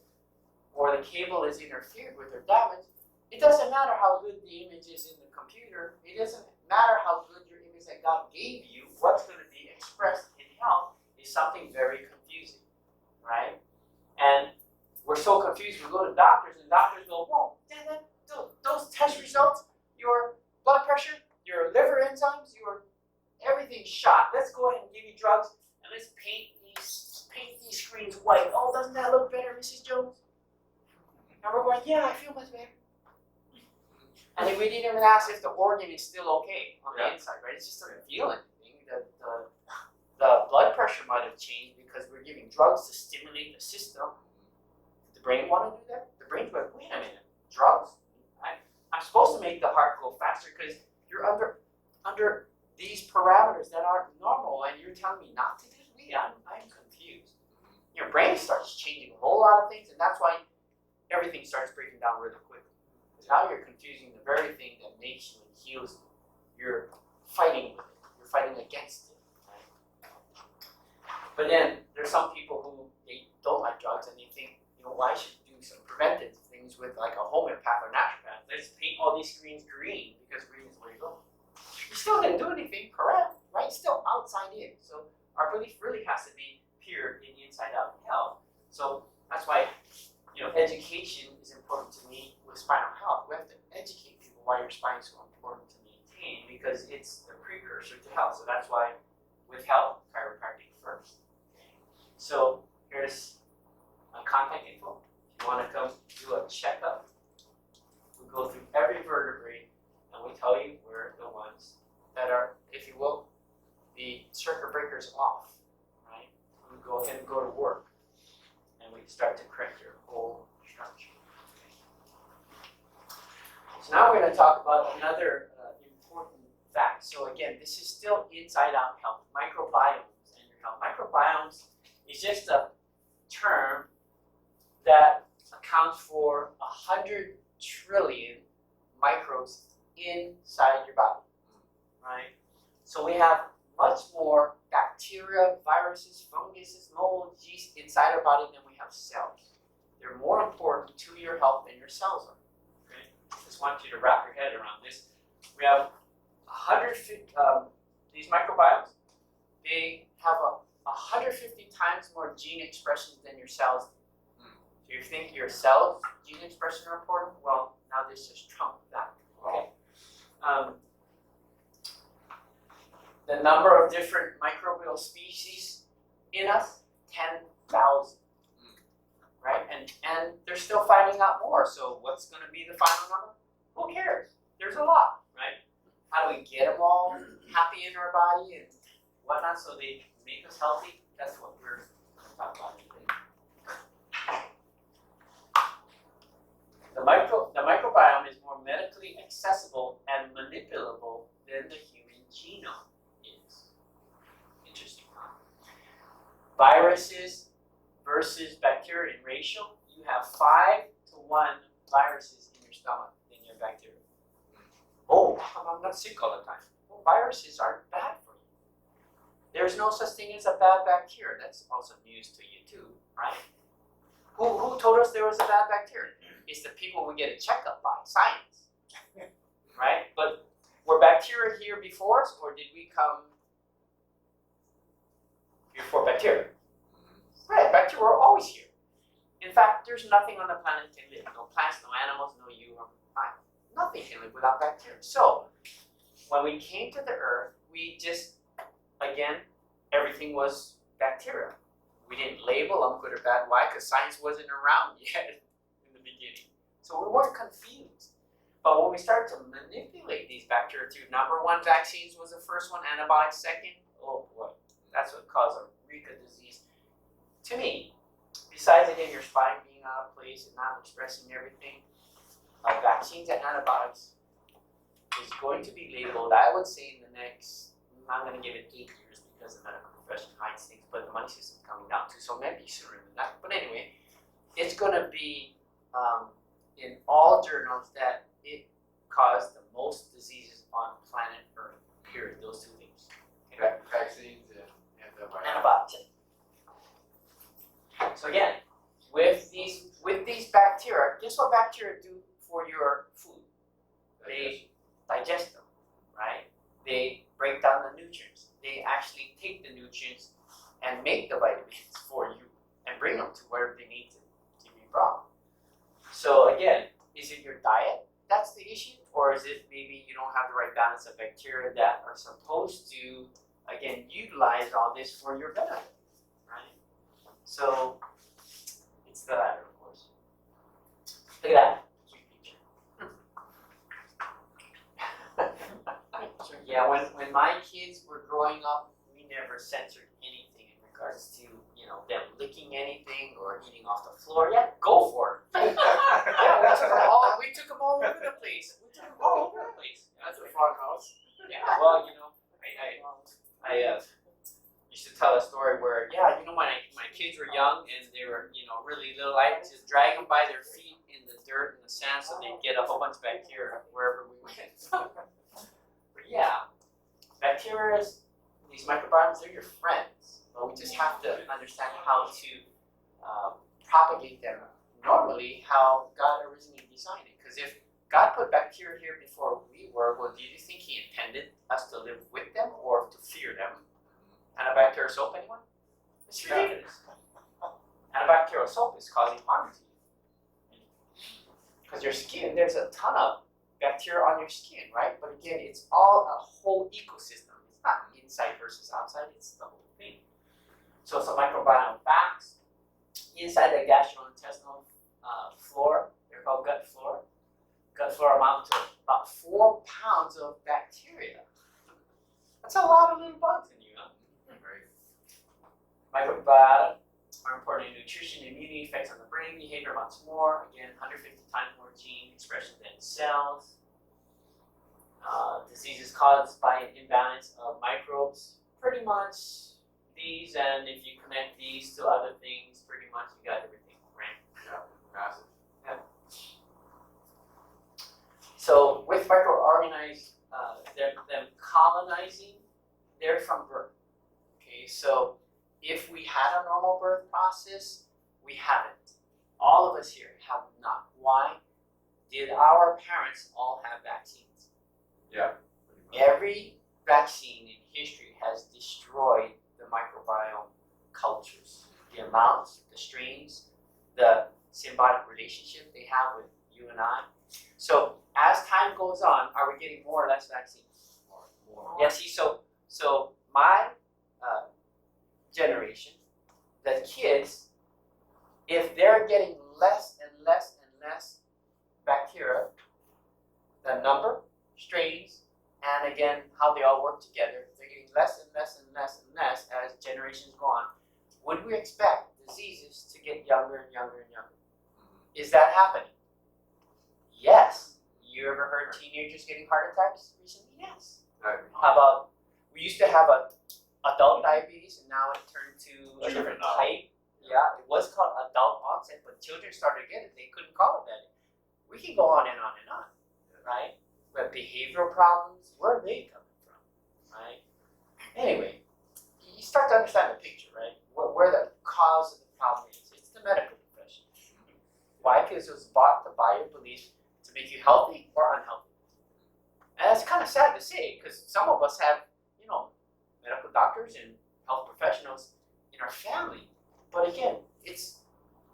or the cable is interfered with or damaged. It doesn't matter how good the image is in the computer. It doesn't matter how good your image that God gave you. What's going to be expressed in health is something very confusing, right? And we're so confused. We go to doctors, and doctors go, "Whoa, those test results, your blood pressure, your liver enzymes, your everything's shot. Let's go ahead and give you drugs, and let's paint these screens white. Oh, doesn't that look better, Mrs. Jones?" And we're going, "Yeah, I feel much better." And we didn't even ask if the organ is still okay on the inside, right? It's just a feeling thing. The blood pressure might have changed because we're giving drugs to stimulate the system. Did the brain want to do that? The brain's like, wait a minute, drugs? I'm supposed to make the heart go faster because you're under these parameters that aren't normal, and you're telling me not to do it? I'm confused. Your brain starts changing a whole lot of things, and that's why everything starts breaking down really quickly. Because now you're confusing the very thing that makes you and heals you. You're fighting with it. You're fighting against it. But then there's some people who they don't like drugs and they think, why should you do some preventive things with like a homeopath or naturopath? Let's paint all these screens green because green is where you go. You still didn't do anything, correct? Right? Still outside in. So our belief really has to be appear in Inside Out Health. So that's why, education is important to me with spinal health. We have to educate people why your spine is so important to maintain because it's the precursor to health. So that's why with health, chiropractic first. So here's my contact info. If you want to come do a checkup, we go through every vertebrae and we tell you where the ones that are, if you will, the circuit breakers off, right? We go ahead and go to work and we start to correct your whole structure. So now we're going to talk about another important fact. So again, this is still Inside Out Health, microbiomes and your health. Microbiomes is just a term that accounts for 100 trillion microbes inside your body, right? So we have much more bacteria, viruses, funguses, molds, yeast inside our body than we have cells. They're more important to your health than your cells are. Okay? Just want you to wrap your head around this. We have 150 these microbiomes. They have 150 times more gene expression than your cells. So you think your cells gene expression are important? Well, now this just trumps that. Okay. The number of different microbial species in us, 10,000. Right? And they're still finding out more. So what's going to be the final number? Who cares? There's a lot, right? How do we get them all happy in our body and whatnot so they make us healthy? That's what we're going to talk about today. The microbiome is more medically accessible and manipulable than the human genome is. Interesting, huh? Viruses versus bacteria in ratio, you have 5 to 1 viruses in your stomach than your bacteria. Oh, I'm not sick all the time. Well, viruses aren't bad for you. There's no such thing as a bad bacteria. That's also news to you too, right? Who told us there was a bad bacteria? It's the people we get a checkup by, science, right? But were bacteria here before us, or did we come before bacteria? Right, bacteria were always here. In fact, there's nothing on the planet can live. No plants, no animals, no you, or I. Nothing can live without bacteria. So, when we came to the earth, we just, again, everything was bacteria. We didn't label them good or bad. Why? Because science wasn't around yet in the beginning. So we weren't confused. But when we started to manipulate these bacteria through number 1 vaccines was the first one, antibiotics second. Oh boy, that's what caused a Rika disease. To me, besides again your spine being out of place and not expressing everything, vaccines and antibiotics is going to be labeled, I would say in the next, I'm going to give it 8 years because the medical profession hides things, but the money system's coming down too, so maybe sooner than that. But anyway, it's going to be in all journals that it caused the most diseases on planet Earth, period, those 2 things. Okay? Vaccines and Antibiotics. So again, with these bacteria, guess what bacteria do for your food? They digest them, right? They break down the nutrients. They actually take the nutrients and make the vitamins for you and bring them to where they need to be brought. So again, is it your diet that's the issue? Or is it maybe you don't have the right balance of bacteria that are supposed to, again, utilize all this for your benefit, right? So it's the latter, of course. Look at that. Cute picture. Yeah, when my kids were growing up, we never censored anything in regards to, them licking anything or eating off the floor. Yeah, go for it. Yeah, we took them all over the place. That's a fun house. Yeah, well, I used to tell a story where, my kids were young and they were, really little. I just drag them by their feet in the dirt and the sand so they'd get a whole bunch of bacteria wherever we went. But yeah, bacteria, these microbiomes, they're your friends. But we just have to understand how to propagate them normally, how God originally designed it. Because if God put bacteria here before we were, well, do you think He intended us to live with them or to fear them? And a bacteria soap, anyone? It's ridiculous. Antibacterial soap is causing harm to you. Because your skin, there's a ton of bacteria on your skin, right? But again, it's all a whole ecosystem. It's not inside versus outside, it's the whole thing. So it's a microbiome facts. Inside the gastrointestinal flora, they're called gut flora. Gut flora amount to about 4 pounds of bacteria. That's a lot of little bugs in you, huh? Microbiota are important in nutrition, immunity, effects on the brain, behavior, lots more. Again, 150 times more gene expression than cells. Diseases caused by an imbalance of microbes. Pretty much these, and if you connect these to other things, pretty much you got everything, right? Yeah, massive. So with microorganized, them colonizing, they're from birth. Okay, so if we had a normal birth process, we haven't. All of us here have not. Why? Did our parents all have vaccines? Yeah. Every vaccine in history has destroyed the microbiome cultures. The amounts, the strains, the symbiotic relationship they have with you and I. So as time goes on, are we getting more or less vaccines? More. Yeah, see, so my generation, the kids, if they're getting less and less and less bacteria, the number, strains, and again, how they all work together, if they're getting less and less and less and less as generations go on, would we expect diseases to get younger and younger and younger? Is that happening? Yes. You ever heard teenagers getting heart attacks recently? Yes. How about, we used to have a adult diabetes and now it turned to a different type. Yeah, it was called adult onset, but children started getting it. They couldn't call it that. We can go on and on and on, right? But behavioral problems, where are they coming from, right? Anyway, you start to understand the picture, right? Where the cause of the problem is. It's the medical profession. Why? Because it was bought to buy your belief to make you healthy or unhealthy. And that's kind of sad to say, because some of us have, medical doctors and health professionals in our family. But again, it's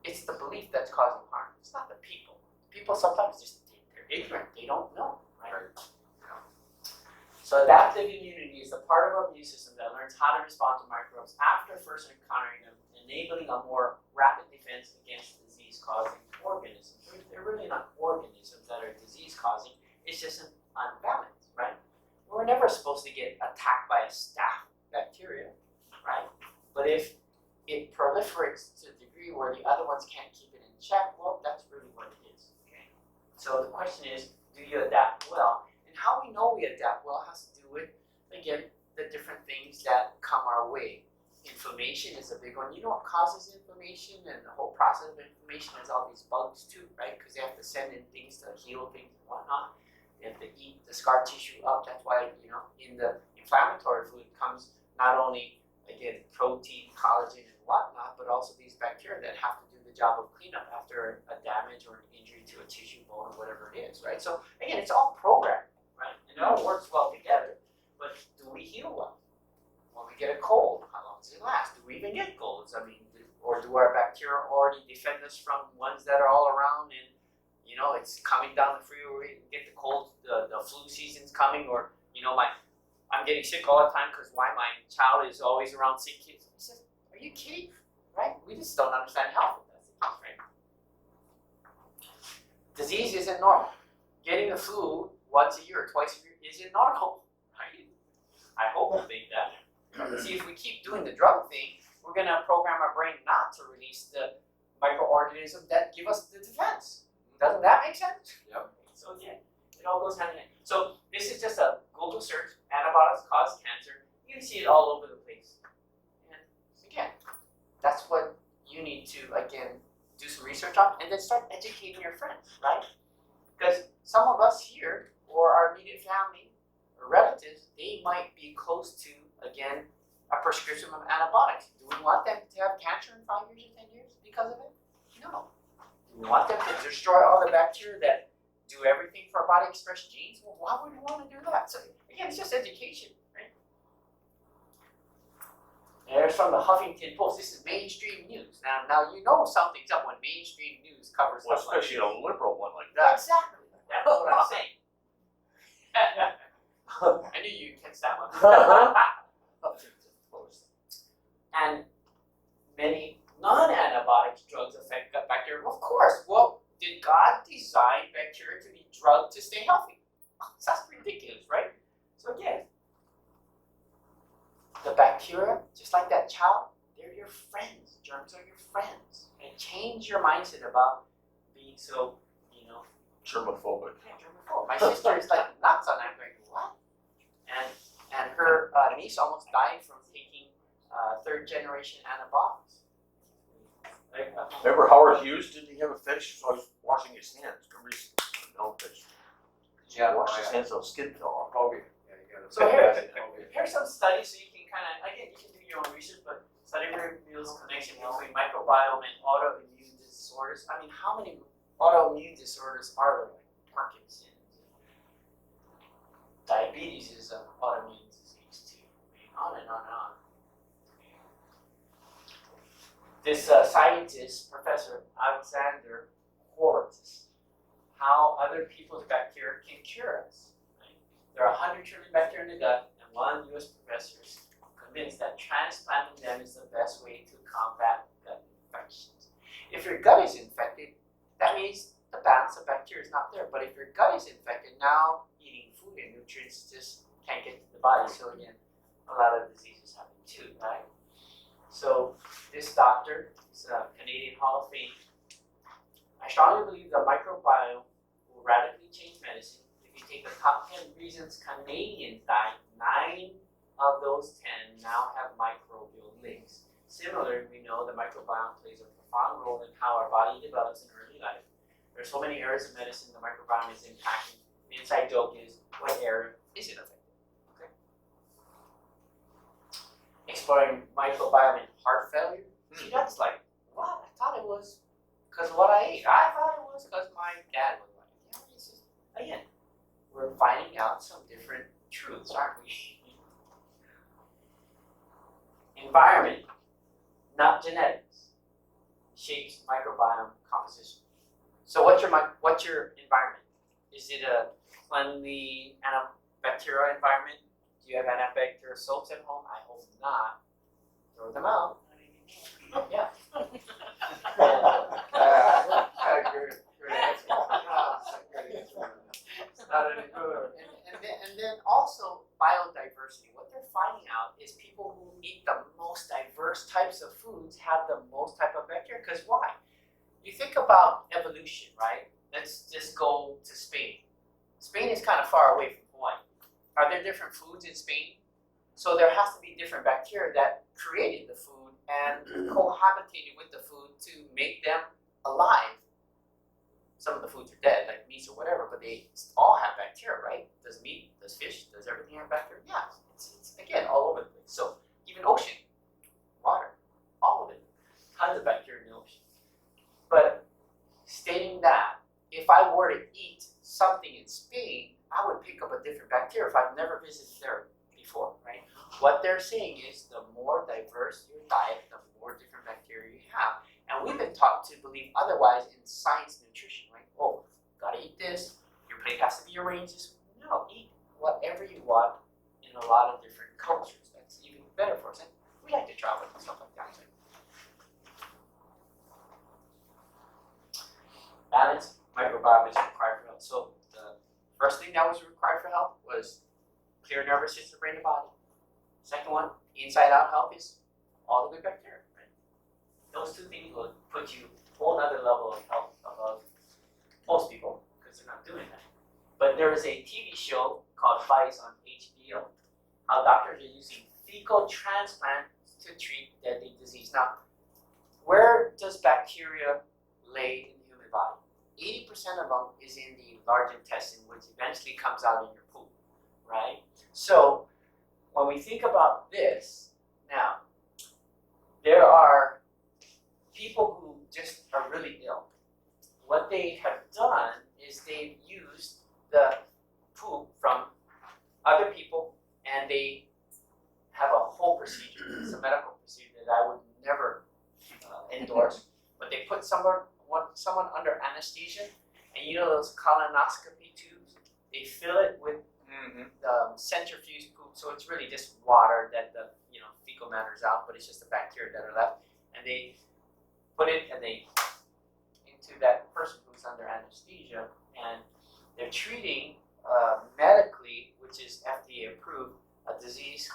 the belief that's causing harm. It's not the people. People sometimes they're ignorant. They don't know, right? So adaptive immunity is the part of our immune system that learns how to respond to microbes after first encountering them, enabling a more rapid defense against disease-causing organisms. They're really not organisms that are disease-causing. It's just an unbalance, right? We're never supposed to get attacked by a staph bacteria, right? But if it proliferates to a degree where the other ones can't keep it in check, well, that's really what it is. Okay. So the question is, do you adapt well? And how we know we adapt well has to do with, again, the different things that come our way. Inflammation is a big one. You know what causes inflammation, and the whole process of inflammation is all these bugs too, right? Because they have to send in things to heal things and whatnot. They have to eat the scar tissue up. That's why, in the inflammatory food comes not only, again, protein, collagen, and whatnot, but also these bacteria that have to do the job of cleanup after a damage or an injury to a tissue, bone, or whatever it is, right? So again, it's all programmed, right? And it all works well together, but do we heal well? When we get a cold, how long does it last? Do we even get colds? Or do our bacteria already defend us from ones that are all around and, it's coming down the freeway, we get the cold, the flu season's coming, or, I'm getting sick all the time because why my child is always around sick kids. He says, are you kidding? Right? We just don't understand health if that's the case, right? Disease isn't normal. Getting the flu once a year or twice a year isn't normal, right? I hope we'll think that. See, if we keep doing the drug thing, we're going to program our brain not to release the microorganisms that give us the defense. Doesn't that make sense? Yep. So again, it all goes hand in hand. So this is just a Google search, antibiotics cause cancer. You can see it all over the place. And again, that's what you need to, again, do some research on and then start educating your friends, right? Because some of us here, or our immediate family, or relatives, they might be close to, again, a prescription of antibiotics. Do we want them to have cancer in 5 years or 10 years because of it? No. Do we want them to destroy all the bacteria that do everything for our body express genes? Well, why would we want to do that? So again, it's just education, right? There's from the Huffington Post. This is mainstream news. Now you know something's up when mainstream news covers Well, stuff like especially a liberal one like that. Exactly. That's what I'm saying. I knew you'd catch that one. Huffington Post. And many non-antibiotic drugs affect gut bacteria. Of course. Well, did God design bacteria to be drugged to stay healthy? That's ridiculous, right? So again, the bacteria, just like that child, they're your friends. Germs are your friends. And change your mindset about being so, Germophobic. germaphobe. My sister is like nuts on that. I'm going, what? And her niece almost died from taking third generation antibiotics. Remember Howard Hughes? Didn't he have a fetish? So I was washing his hands. Remember he no fetish. Yeah, Wash his hands so skin fell off. COVID. Yeah, you got it. So here's some studies so you can kind of, again, you can do your own research, but study reveals connection between microbiome and autoimmune disorders. I mean, how many autoimmune disorders are there? Like Parkinson's. Diabetes is an autoimmune disease too. I mean, on and on and on. This scientist, Professor Alexander Horowitz, how other people's bacteria can cure us. Right? There are 100 trillion bacteria in the gut, and one U.S. professor is convinced that transplanting them is the best way to combat gut infections. If your gut is infected, that means the balance of bacteria is not there. But if your gut is infected, now eating food and nutrients just can't get to the body. So again, a lot of diseases happen too, right? So this doctor is a Canadian Hall of Fame. I strongly believe the microbiome will radically change medicine. If you take the top 10 reasons Canadians die, 9 of those 10 now have microbial links. Similarly, we know the microbiome plays a profound role in how our body develops in early life. There are so many areas of medicine the microbiome is impacting. The inside joke is, what area is it affecting? Okay. Exploring microbiome in heart failure. See, that's like, what? I thought it was because of what I ate. I thought it was because my dad was like, yeah, it's just, again, we're finding out some different truths, aren't we? Environment, not genetics, shapes microbiome composition. So what's your environment? Is it a cleanly antibacterial environment? Do you have antibacterial soaps at home? I hope not. Throw them out. Yeah. Good answer. Not any good. And then also biodiversity. What they're finding out is people who eat the most diverse types of foods have the most type of bacteria. Because why? You think about evolution, right? Let's just go to Spain. Spain is kind of far away from Hawaii. Are there different foods in Spain? So there has to be different bacteria that created the food and cohabitated with the food to make them alive. Some of the foods are dead, like meats or whatever, but they all have bacteria, right? Does meat, does fish, does everything have bacteria? Yeah, it's again all over the place. So even ocean, water, all of it, tons of bacteria in the ocean. But stating that, if I were to eat something in Spain, I would pick up a different bacteria if I've never visited there before, right? What they're saying is the more diverse your diet, the more different bacteria you have. And we've been taught to believe otherwise in science nutrition, right? Oh, gotta eat this, your plate has to be arranged this. No, eat whatever you want in a lot of different cultures. That's even better for us. And we like to travel and stuff like that. Right? Balance, microbiome is required for health. So the first thing that was required for health was clear nervous system, brain, and body. Second one, inside out health is all the good bacteria. Right? Those two things will put you a whole other level of health above most people because they're not doing that. But there is a TV show called Vice on HBO, how doctors are using fecal transplants to treat deadly disease. Now, where does bacteria lay in the human body? 80% of them is in the large intestine, which eventually comes out in your poop, right? So when we think about this, now, there are people who just are really ill. What they have done is they've used the poop from other people and they have a whole procedure. It's a medical anesthesia, and you know those colonoscopy tubes? They fill it with the centrifuge poop, so it's really just water that the fecal matter is out, but it's just the bacteria that are left, and they put it into that person who's under anesthesia, and they're treating medically, which is FDA approved, a disease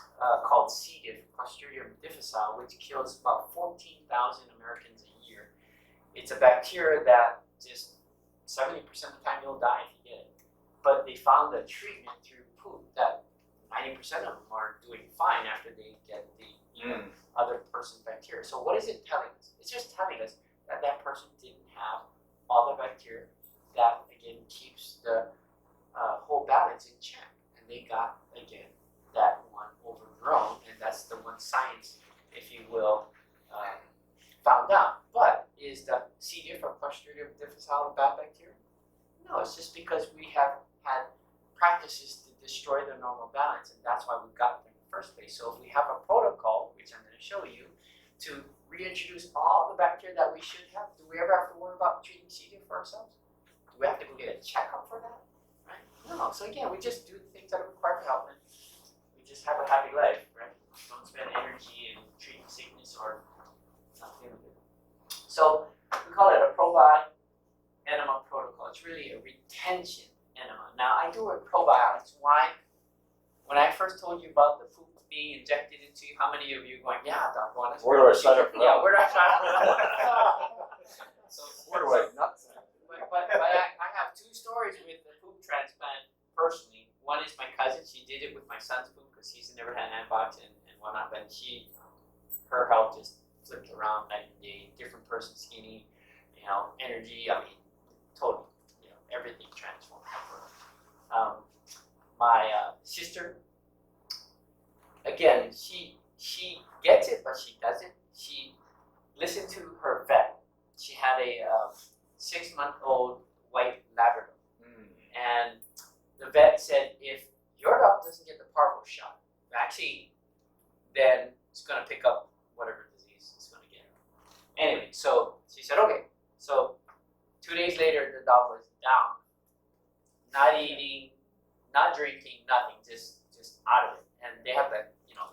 called C. diff, Clostridium difficile, which kills about 14,000 Americans a year. It's a bacteria that just 70% of the time you'll die if you get it. But they found a treatment through poop that 90% of them are doing fine after they get the other person's bacteria. So what is it telling us? It's just telling us that that person didn't have all the bacteria that, again, keeps the whole balance in check. And they got, again, that one overgrown, and that's the one science, if you will, found out. But is the C. diff or Clostridium difficile a bad bacteria? No, it's just because we have had practices to destroy the normal balance, and that's why we got there in the first place. So if we have a protocol, which I'm going to show you, to reintroduce all the bacteria that we should have, do we ever have to worry about treating C. diff for ourselves? Do we have to go get a checkup for that? Right? No. So again, we just do the things that are required to help, and we just have a happy life, right? Don't spend energy in treating sickness or not feeling good. So we call it a probiotic enema protocol. It's really a retention enema. Now I do it probiotics. Why? When I first told you about the poop being injected into you, how many of you are going, yeah, Dr. Wong, that's Where do I sign up for that? Yeah, where do I sign up for that? So, Where do I not sign up? But I have two stories with the poop transplant personally. One is my cousin. She did it with my son's poop because he's never had antibiotics and whatnot. But her health just flipped around night and day. Different person, skinny, energy. I mean, totally, everything transformed. My sister, again, she gets it, but she doesn't. She listened to her vet. She had a 6-month-old white Labrador, and the vet said, if your dog doesn't get the parvo shot vaccine, then it's going to pick up whatever disease it's going to get. Anyway, so she said, okay. So 2 days later, the dog was down, not eating, not drinking, nothing, just out of it. And they have to,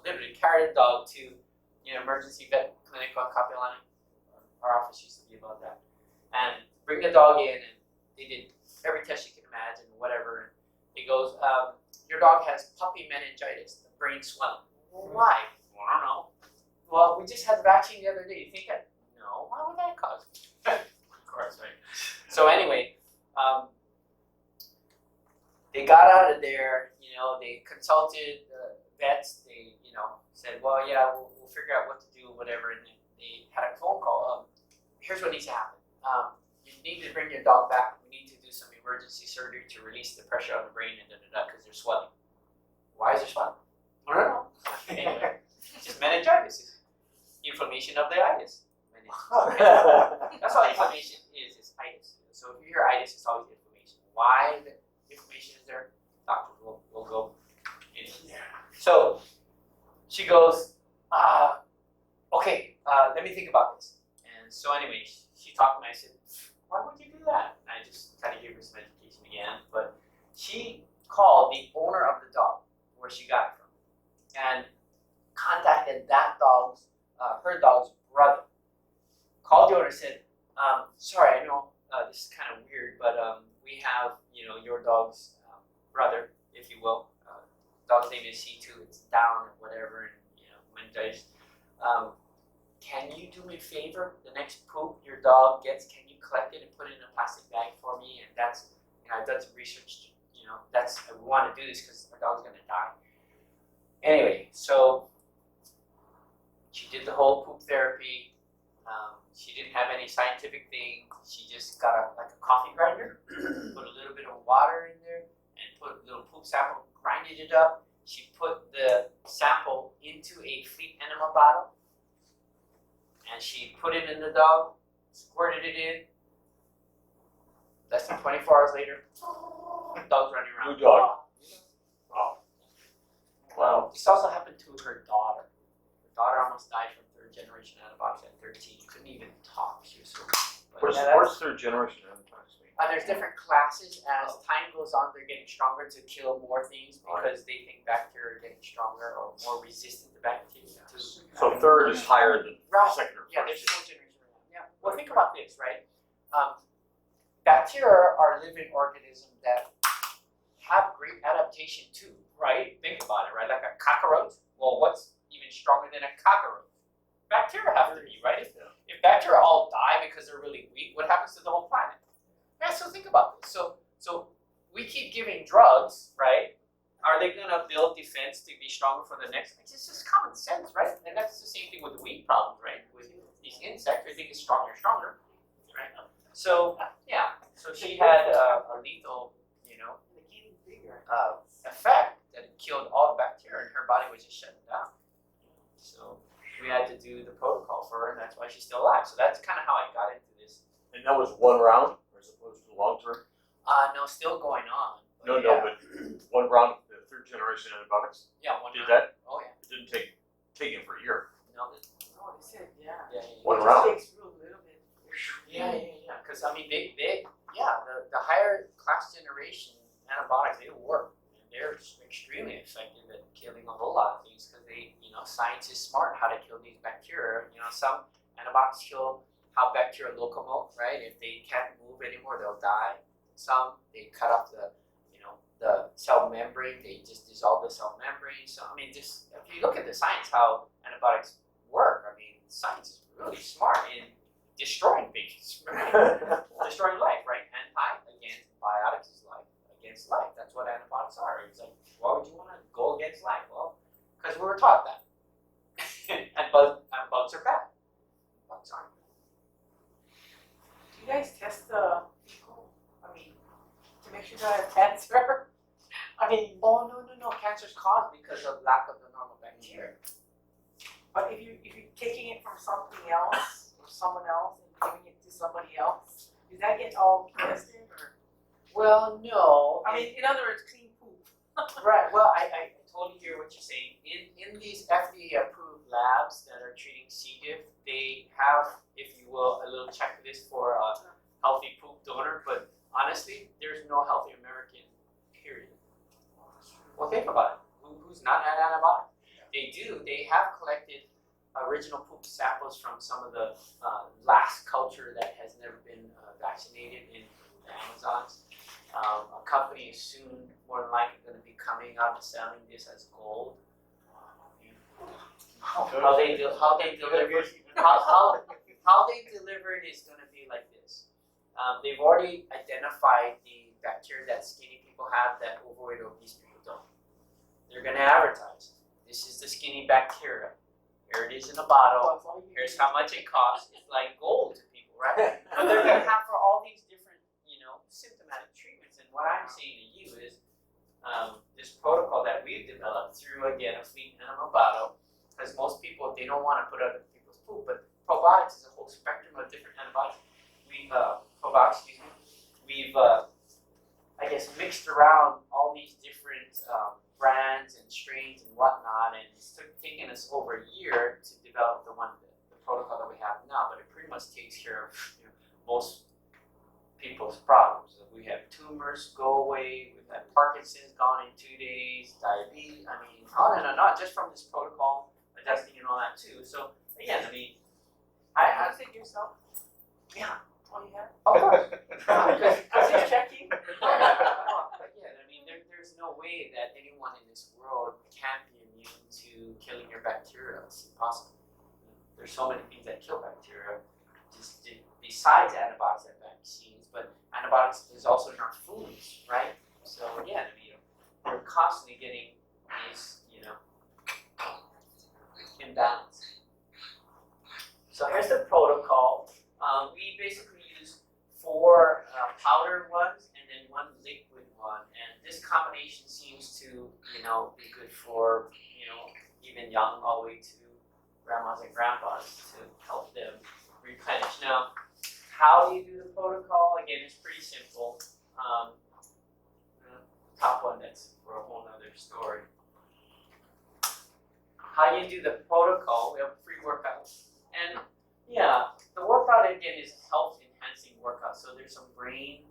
literally carry the dog to, emergency vet clinic on Kapilani. Our office used to be about that. And bring the dog in, and they did every test you can imagine, whatever. He goes, your dog has puppy meningitis, the brain swelling. Well, why? Well, I don't know. Well, we just had the vaccine the other day. You think that? No. Why would that cause? Of course, right? So anyway, they got out of there. They consulted the vets. They, said, well, yeah, we'll figure out what to do, whatever. And they had a phone call. Here's what needs to happen. You need to bring your dog back. We need to do some emergency surgery to release the pressure on the brain and because they're swelling. Why is there swelling? I don't know. Anyway, it's just meningitis. Inflammation of the itis. That's all inflammation is itis. So if you hear itis, it's always inflammation. Why the inflammation is there? Doctor will go into there. So she goes, okay, let me think about this. And so anyway, she talked to me. I said, why would you do that? And I just kind of gave her some education again. But she called the owner of the dog, where she got it from, and contacted that dog's, her dog's brother. Called the owner and said, sorry, I know this is kind of weird, but we have, your dog's brother, if you will. Dog's name is C2, it's down or whatever, and, meningitis. Can you do me a favor? The next poop your dog gets, can you collect it and put it in a plastic bag for me? And that's, I've done some research, I want to do this because our dog's going to die. Anyway, so she did the whole poop therapy. She didn't have any scientific thing. She just got a coffee grinder, put a little bit of water in there, and put a little poop sample, grinded it up. She put the sample into a fleet enema bottle, and she put it in the dog, squirted it in. Less than 24 hours later, the dog's running around. New dog. Wow. This also happened to her daughter. Her daughter almost died from third-generation antibiotics at 13. Couldn't even talk. She was so. What's third generation antibiotics? There's different classes. As time goes on, they're getting stronger to kill more things because they think bacteria are getting stronger or more resistant to bacteria. So third is higher than Right. second or Yeah, there's first. 4 generations right now. Yeah. Well, think about this, right? Bacteria are living organisms that have great adaptation too, right? Think about it, right? Like a cockroach. Well, what's even stronger than a cockroach? Bacteria have to be, right? If bacteria all die because they're really weak, what happens to the whole planet? Yeah, so think about this. So we keep giving drugs, right? Are they gonna build defense to be stronger for the next? It's just common sense, right? And that's the same thing with the weed problems, right? With these insects, they think it's stronger and stronger, right? So yeah, so she had a lethal, effect that it killed all the bacteria, and her body was just shutting down. So we had to do the protocol for her, and that's why she's still alive. So that's kind of how I got into this. And that was one round, as opposed to long term? No, still going on. No, yeah. but one round of the third generation antibiotics? Yeah, one Did round. that? Oh yeah. It didn't take it for a year. No, Oh, they said, yeah. yeah. One It round. just takes through a little bit. Yeah. Because I mean, the higher class generation antibiotics, they work. And they're extremely effective at killing a whole lot of things because they, science is smart how to kill these bacteria. Some antibiotics kill how bacteria locomote, right? If they can't move anymore, they'll die. Some they cut off the cell membrane. They just dissolve the cell membrane. So I mean, just if you look at the science how antibiotics work, I mean, science is really smart in destroying things, right? Destroying life, right? Antibiotics is life against life. That's what antibiotics are. It's like, why would you want to go against life? Well, because we were taught that. and bugs are bad. Bugs aren't bad. Do you guys test the people? I mean, to make sure they have cancer? I mean, Oh no. Cancer's caused because of lack of the normal bacteria. but if you're taking it from something else or someone else and giving it to somebody else, does that get all tested? Or Well, no. I mean, in other words, clean poop. Right. Well, I totally hear what you're saying. In these FDA-approved labs that are treating C. diff, they have, if you will, a little checklist for a healthy poop donor. But honestly, there's no healthy American. Period. Well, think about it. Who's not had antibiotics? They have collected original poop samples from some of the last culture that has never been vaccinated in the Amazons. A company is soon, more than likely, going to be coming out and selling this as gold. How they deliver it is going to be like this. They've already identified the bacteria that skinny people have that overweight or obese people don't. They're going to advertise. This is the skinny bacteria. Here it is in a bottle. Here's how much it costs. It's like gold to people, right? But they're going to have for all these different, symptomatic treatments. And what I'm saying to you is this protocol that we've developed through, again, a fleet enema bottle, because most people, they don't want to put other people's poop, but probiotics is a whole spectrum of different antibiotics. We've mixed around all these different brands and strains and whatnot, and it's taken us over a year to develop the protocol that we have now, but it pretty much takes care of most people's problems. We have tumors go away, we've had Parkinson's gone in 2 days, diabetes, I mean, on and on, just from this protocol, adjusting and all that too. So again, I mean, I think yourself. yeah. Oh, yeah. Of course. I was just checking. Again, I mean, there's no way that anyone in this world can be immune to killing your bacteria. It's impossible. There's so many things that kill bacteria, besides antibiotics and vaccines. But antibiotics is also in our foods, right? So again, I mean, we're constantly getting these, imbalance. So here's the protocol. We basically use 4 powder ones and then 1 liquid one, and this combination seems to, be good for, even young all the way to grandmas and grandpas to help them replenish. Now, how do you do the protocol? Again, it's pretty simple. Top one, that's for a whole nother story. How you do the protocol, we have a free workout. And yeah, the workout again is a health enhancing workout. So there's some brain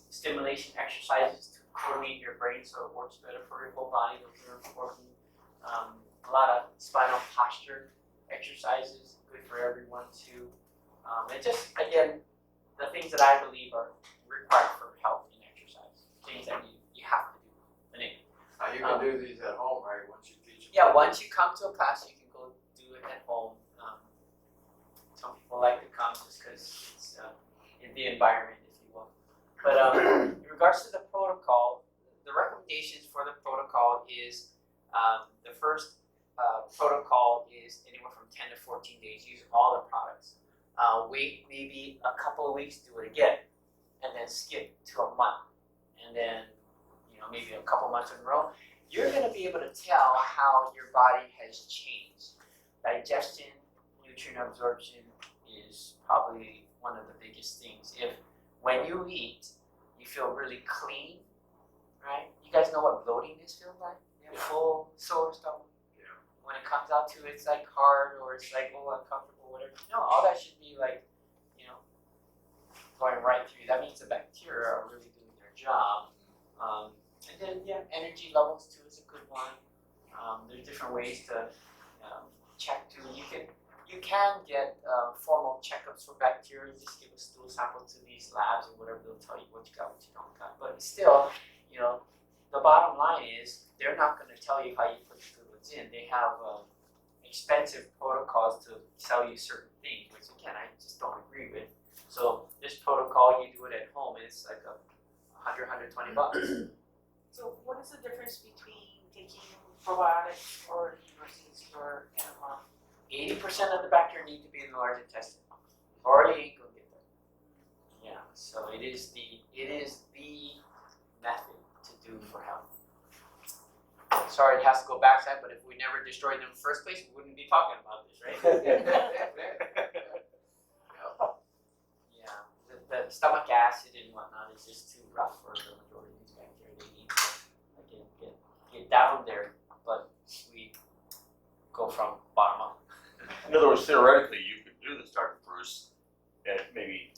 stimulation exercises to coordinate your brain so it works better for your whole body. Those are important. A lot of spinal posture exercises, good for everyone too. And just again, the things that I believe are required for health and exercise, things that you have to do. Now you can do these at home, right, once you teach them? Yeah, once you come to a class, you can go do it at home. Some people like to come just because it's in the environment, if you will. But in regards to the protocol, the recommendations for the protocol is the first protocol is anywhere from 10 to 14 days. Use all the products. Wait maybe a couple of weeks, do it again, and then skip to a month, and then maybe a couple months in a row. You're going to be able to tell how your body has changed. Digestion, nutrient absorption is probably one of the biggest things. If when you eat, you feel really clean, right? You guys know what bloating feels like? You have full sore stomach. When it comes out to it's like hard or it's like uncomfortable, whatever. No, all that should be like, going right through. That means the bacteria are really doing their job. And then energy levels too is a good one. There's different ways to check too. You can get formal checkups for bacteria. You just give a stool sample to these labs or whatever. They'll tell you what you got, what you don't got. But still, the bottom line is they're not going to tell you how you put the fluids in. They have expensive protocols to tell you certain things, which again I just don't agree with. So this protocol, you do it at home, it's like $120. So what is the difference between taking probiotics or versus your enema? 80% of the bacteria need to be in the large intestine, or you ain't gonna get there. Yeah, so it is the method to do for health. Sorry, it has to go backside, but if we never destroyed them in the first place, we wouldn't be talking about this, right? The stomach acid and whatnot is just too rough for the majority of these bacteria. They need to get down there, but we go from bottom up. In other words, theoretically, you could do this, Dr. Bruce, at maybe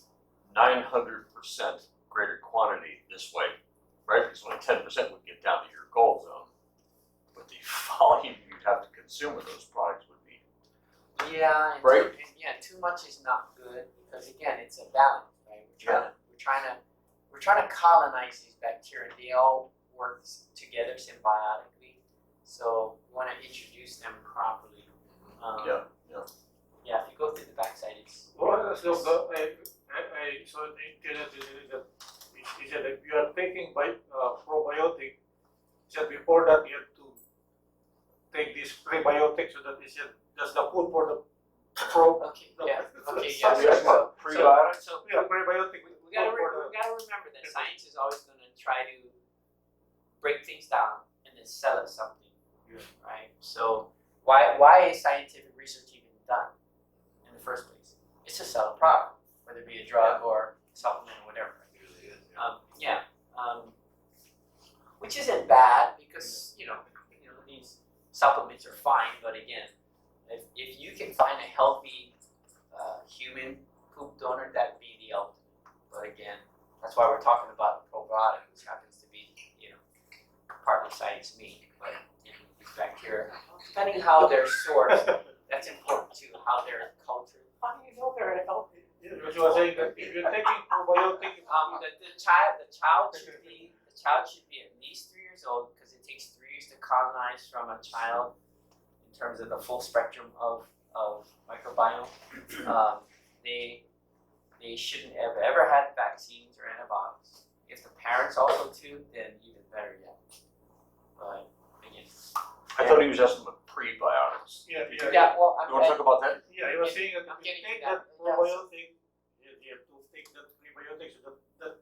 900% greater quantity this way, right? Because only 10% would get down to your goal zone. But the volume you'd have to consume of those products would be right. Too much is not good because again, it's a balance. We're trying to colonize these bacteria. They all work together symbiotically, so we want to introduce them properly. If you go through the backside, it's. Well, so I saw the internet that he said if you are taking probiotic, he said before that you have to take this prebiotic so that he said that's the food for the Prebiotics? So prebiotic. we gotta remember that science is always going to try to break things down and then sell us something, right? So why is scientific research even done in the first place? It's to sell a product, whether it be a drug or a supplement or whatever. Which isn't bad because these supplements are fine, but again, if you can find a healthy human poop donor, that'd be the ultimate. But again, that's why we're talking about probiotic, which happens to be, partly science made, but these bacteria, depending how they're sourced, that's important too, how they're cultured. How do you know they're healthy? But you were saying that if you're taking probiotic, The child should be at least 3 years old because it takes 3 years to colonize from a child in terms of the full spectrum of microbiome. They shouldn't have ever had vaccines or antibiotics. If the parents also too, then even better yet. But again, I thought he was asking about prebiotics. well, You want to talk about that? yeah, you were saying that I'm if you getting take to that. that probiotic, you have to take that prebiotic so that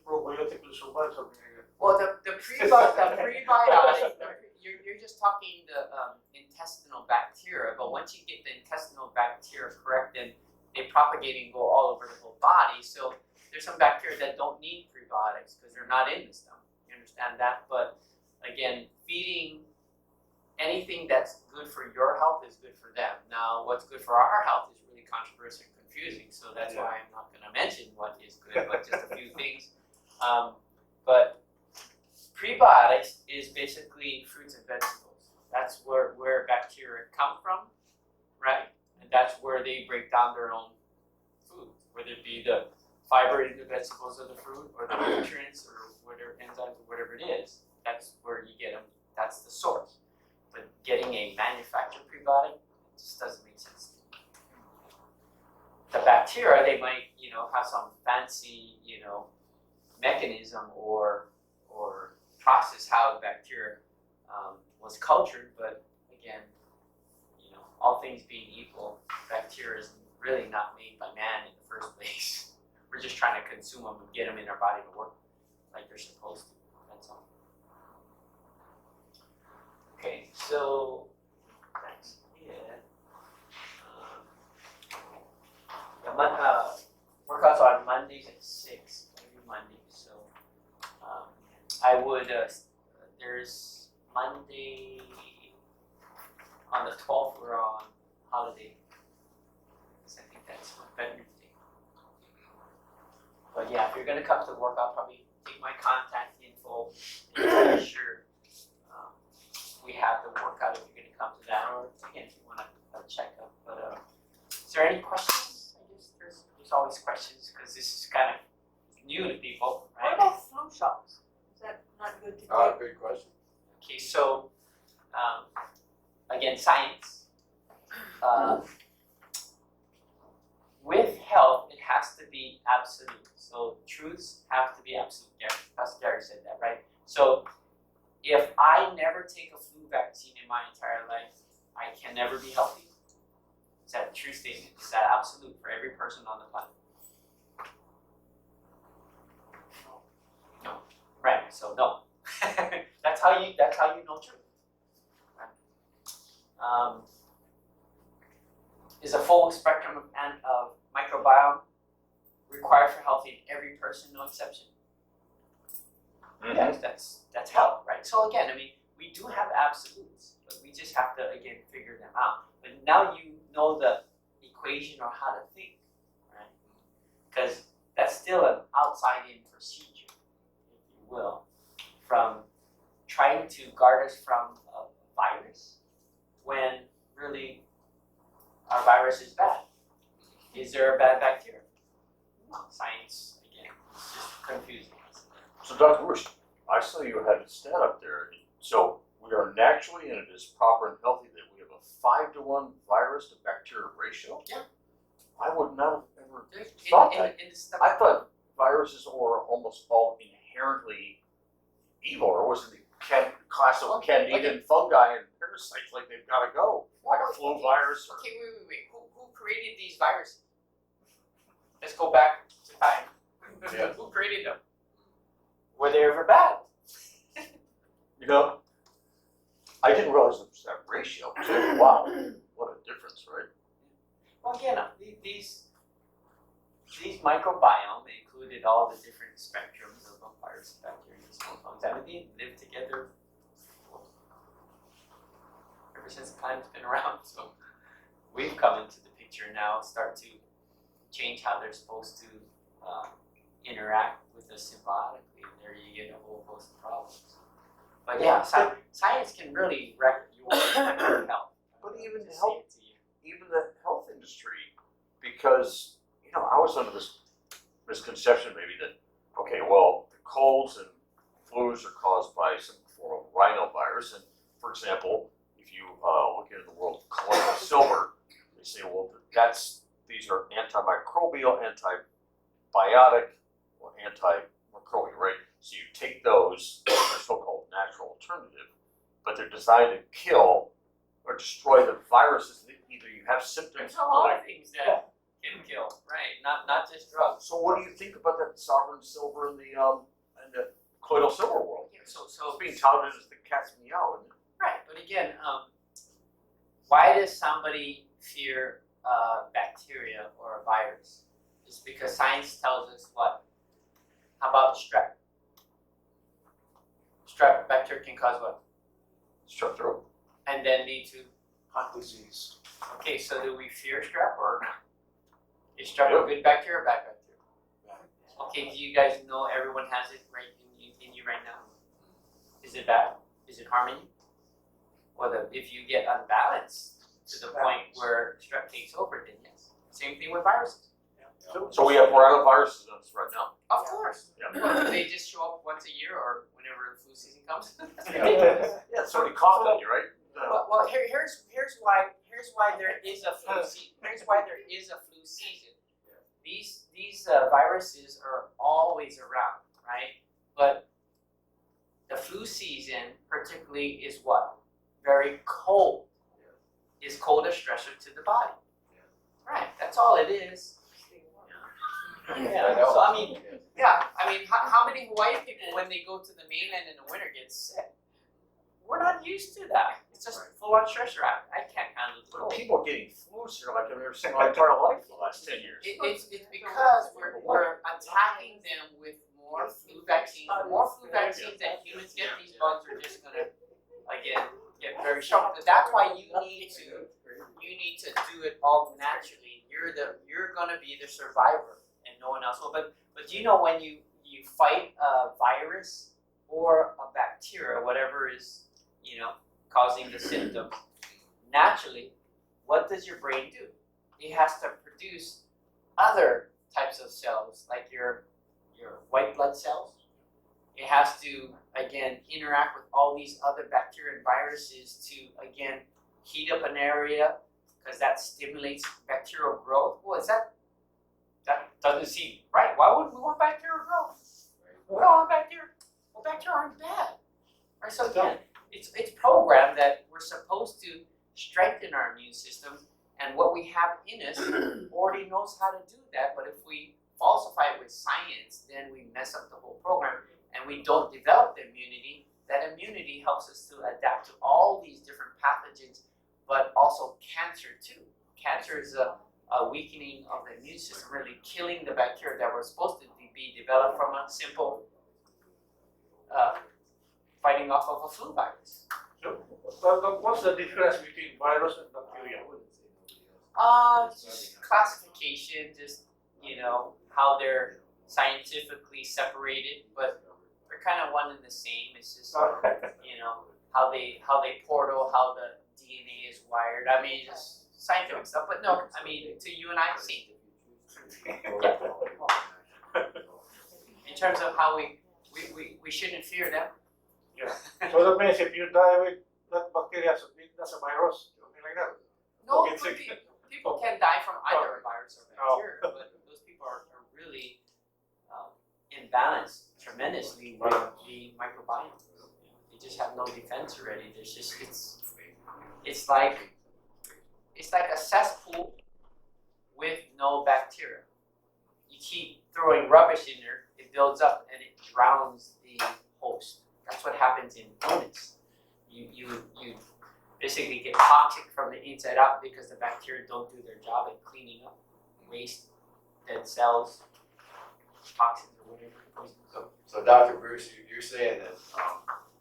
probiotic will survive something like that. Well, the prebiotic, you're just talking the intestinal bacteria, but once you get the intestinal bacteria correct, then they propagate and go all over the whole body. So there's some bacteria that don't need prebiotics because they're not in the stomach. You understand that? But again, feeding anything that's good for your health is good for them. Now, what's good for our health is really controversial and confusing, so that's why I'm not gonna mention what is good, but just a few things. But prebiotics is basically fruits and vegetables. That's where bacteria come from, right? And that's where they break down their own food, whether it be the fiber in the vegetables or the fruit, or the nutrients, or whatever enzymes, or whatever it is. That's where you get them. That's the source. But getting a manufactured prebiotic just doesn't make sense to me. The bacteria, they might, have some fancy, mechanism or process how the bacteria was cultured, but again, all things being equal, bacteria is really not made by man in the first place. We're just trying to consume them and get them in our body to work like they're supposed to. That's all. Okay, so that's it. Workouts on Mondays at 6 every Monday. So I would. There's Monday on the 12th. We're on holiday. So I think that's Veterans Day. But yeah, if you're gonna come to work, I'll probably take my contact info and make sure we have the workout if you're gonna come to that, or again if you want a checkup. But is there any questions? I guess there's always questions because this is kind of new to people, What right? about flu shots? Is that not good to take? Good question. Okay, so again, science. With health, it has to be absolute. So truths have to be absolute. Pastor Gary said that, right? So if I never take a flu vaccine in my entire life, I can never be healthy. Is that a true statement? Is that absolute for every person on the planet? No. Right. So no. that's how you know truth. Right? Is a full spectrum of microbiome required for health in every person, no exception? Mhm. Yes, that's health, right? So again, we do have absolutes, but we just have to again figure them out. But now you know the equation or how to think, right? Because that's still an outside-in procedure, if you will, from trying to guard us from a virus when really our virus is bad. Is there a bad bacteria? No, science again, it's just confusing. So Dr. Bruce, I saw you had a stat up there. So we are naturally, and it is proper and healthy, that we have a 5-to-1 virus to bacteria ratio? Yeah. I would not have ever thought that. In the stomach. I thought viruses were almost all inherently evil, or was it the class of candida and fungi and parasites, like they've got to go, like a flu virus? Or... Okay, wait. Who created these viruses? Let's go back to time. Yeah. Who created them? Were they ever bad? I didn't realize there was that ratio too. Wow, what a difference, right? Well, again, these microbiome included all the different spectrums of virus, bacteria, and small fungi. They live together ever since time's been around. So we've come into the picture now, start to change how they're supposed to interact with us symbiotically, and there you get a whole host of problems. But yeah, science can really wreck your health. But even Just health, say it to you. even the health industry, because I was under this misconception maybe that the colds and flus are caused by some form of rhinovirus, and for example, if you look into the world of colloidal silver, they say, well, these are antimicrobial, antibiotic, or antimicrobial, right? So you take those, they're so-called natural alternative, but they're designed to kill or destroy the viruses. Either you have symptoms There's a lot of things that can kill, right? Not just drugs. So what do you think about that sovereign silver in the colloidal silver world? Yeah, so It's being touted as the cat's meow, isn't it? right, but again, why does somebody fear bacteria or a virus? It's because science tells us what? How about strep? Strep bacteria can cause what? Strep throat. And then lead to Heart disease. okay, so do we fear strep or not? You're struck with good bacteria or bad bacteria? Okay, do you guys know everyone has it right in you right now? Is it bad? Is it harming you? Well, if you get unbalanced to the point where strep takes over, then yes. Same thing with viruses. So we have coronaviruses on us right now. Of course. Yeah. Well, they just show up once a year or whenever the flu season comes. Yeah, somebody coughed on you, right? Well, here's why there is a flu season. Here's why there is a flu season. These viruses are always around, right? But the flu season, particularly, is what? Very cold. Is cold a stressor to the body? Right. That's all it is. Yeah. So I mean, how many Hawaii people, when they go to the mainland in the winter, get sick? We're not used to that. It's just full-on stressor. I can't handle the cold. People are getting flus here like I've never seen in my entire life for the last 10 years. It's because we're attacking them with more flu vaccines. The more flu vaccines that humans get, these bugs are just gonna again get very strong. But that's why you need to do it all naturally. You're gonna be the survivor and no one else will. But do you know when you fight a virus or a bacteria, whatever is causing the symptoms, naturally, what does your brain do? It has to produce other types of cells, like your white blood cells. It has to, again, interact with all these other bacteria and viruses to, again, heat up an area, because that stimulates bacterial growth. Well, that doesn't seem right. Why would we want bacterial growth? We don't want bacteria. Well, bacteria aren't bad. Right? So again, it's programmed that we're supposed to strengthen our immune system, and what we have in us already knows how to do that. But if we falsify it with science, then we mess up the whole program, and we don't develop the immunity. That immunity helps us to adapt to all these different pathogens, but also cancer too. Cancer is a weakening of the immune system, really killing the bacteria that were supposed to be developed from a simple fighting off of a flu virus. So, what's the difference between virus and bacteria? Just classification, just how they're scientifically separated, but they're kind of one and the same. It's just how they portal, how the DNA is wired. I mean, just scientific stuff. But no, I mean, to you and I, same. In terms of how we shouldn't fear them. Yeah. So that means if you die with that bacteria, so that's a virus, something like that. No, It's like- people can die from either a virus or bacteria, but those people are really imbalanced tremendously with the microbiome. They just have no defense already. There's just it's like a cesspool with no bacteria. You keep throwing rubbish in there, it builds up and it drowns the host. That's what happens in illness. You basically get toxic from the inside out because the bacteria don't do their job at cleaning up waste, dead cells, toxins, or whatever. So Dr. Bruce, you're saying that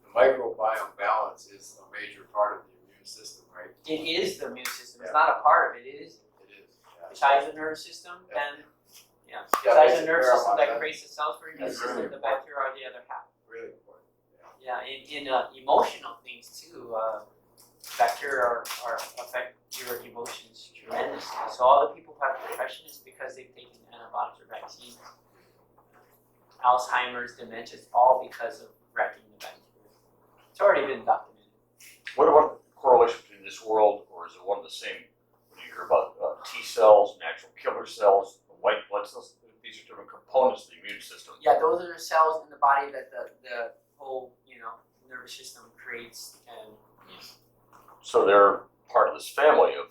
the microbiome balance is a major part of the immune system, right? It is the immune system. It's not a part of it. It is. It is. Yeah. Besides the nervous system, then Yeah, besides the basic nervous system that neuron, creates the cells for your immune system, the bacteria are the other half. really important. Yeah, in emotional things too, bacteria are affect your emotions tremendously. So all the people who have depression is because they've taken antibiotics or vaccines. Alzheimer's, dementia, it's all because of wrecking the bacteria. It's already been documented. What about the correlation between this world, or is it one of the same? When you hear about T cells, natural killer cells, white blood cells, these are different components of the immune system. Yeah, those are the cells in the body that the whole nervous system creates, and So they're part of this family of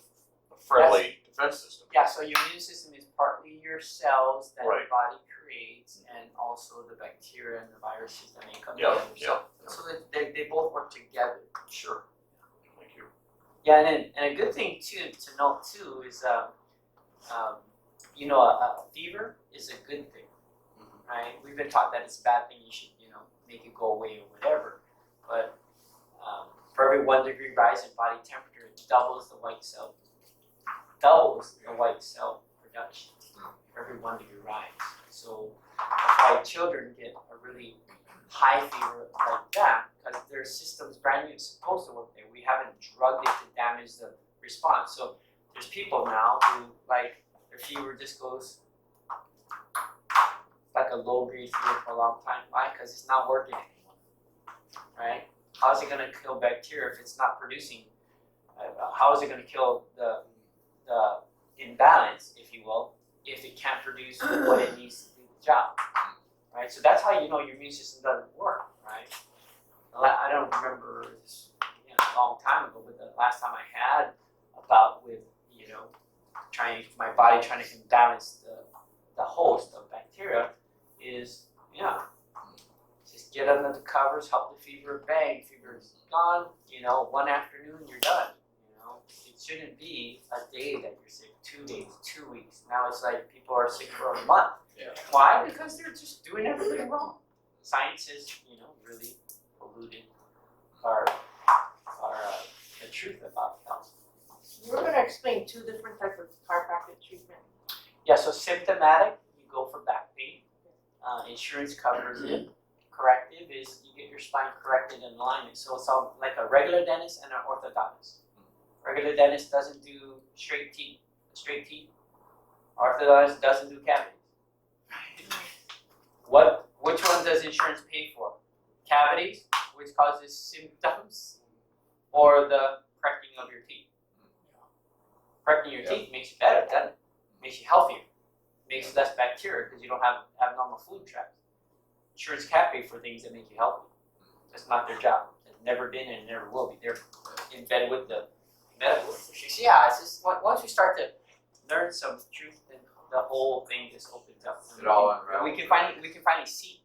a friendly defense system. yeah. So your immune system is partly your cells that Right. your body creates, and also the bacteria and the viruses that make up Yeah, the other cells. So they both work together. Sure. Thank you. Yeah, and a good thing too to note too is a fever is a good thing, right? We've been taught that it's a bad thing. You should make it go away or whatever, but for every 1 degree rise in body temperature, it doubles the white cell production. every 1 degree rise. So that's why children get a really high fever like that, because their system's brand new, it's supposed to work there. We haven't drugged it to damage the response. So there's people now who, like, their fever just goes like a low grade fever for a long time. Why? Because it's not working anymore, right? How is it going to kill bacteria if it's not producing? How is it going to kill the imbalance, if you will, if it can't produce what it needs to do the job, right? So that's how you know your immune system doesn't work, right? I don't remember this, a long time ago, but the last time I had a bout with, my body trying to imbalance the host of bacteria is, just get under the covers, help the fever, bang, fever's gone, one afternoon you're done. It shouldn't be a day that you're sick, 2 days, 2 weeks. Now it's like people are sick for a month. Yeah. Why? Because they're just doing everything wrong. Science has, really polluted our the truth about health. You were gonna explain 2 different types of chiropractic treatment. Yeah, so symptomatic, you go for back pain. Insurance covers it. Corrective is you get your spine corrected in alignment. So it's all like a regular dentist and an orthodontist. Regular dentist doesn't do straight teeth. Orthodontist doesn't do cavities. Which one does insurance pay for? Cavities, which causes symptoms, or the correcting of your teeth? Correcting your teeth makes you better, doesn't it? Makes you healthier. Makes less bacteria because you don't have abnormal food traps. Insurance can't pay for things that make you healthy. That's not their job. It's never been and never will be. They're in bed with the medical industry. So yeah, it's just once we start to learn some truth, then the whole thing just opens up. It all And we unravels. can finally see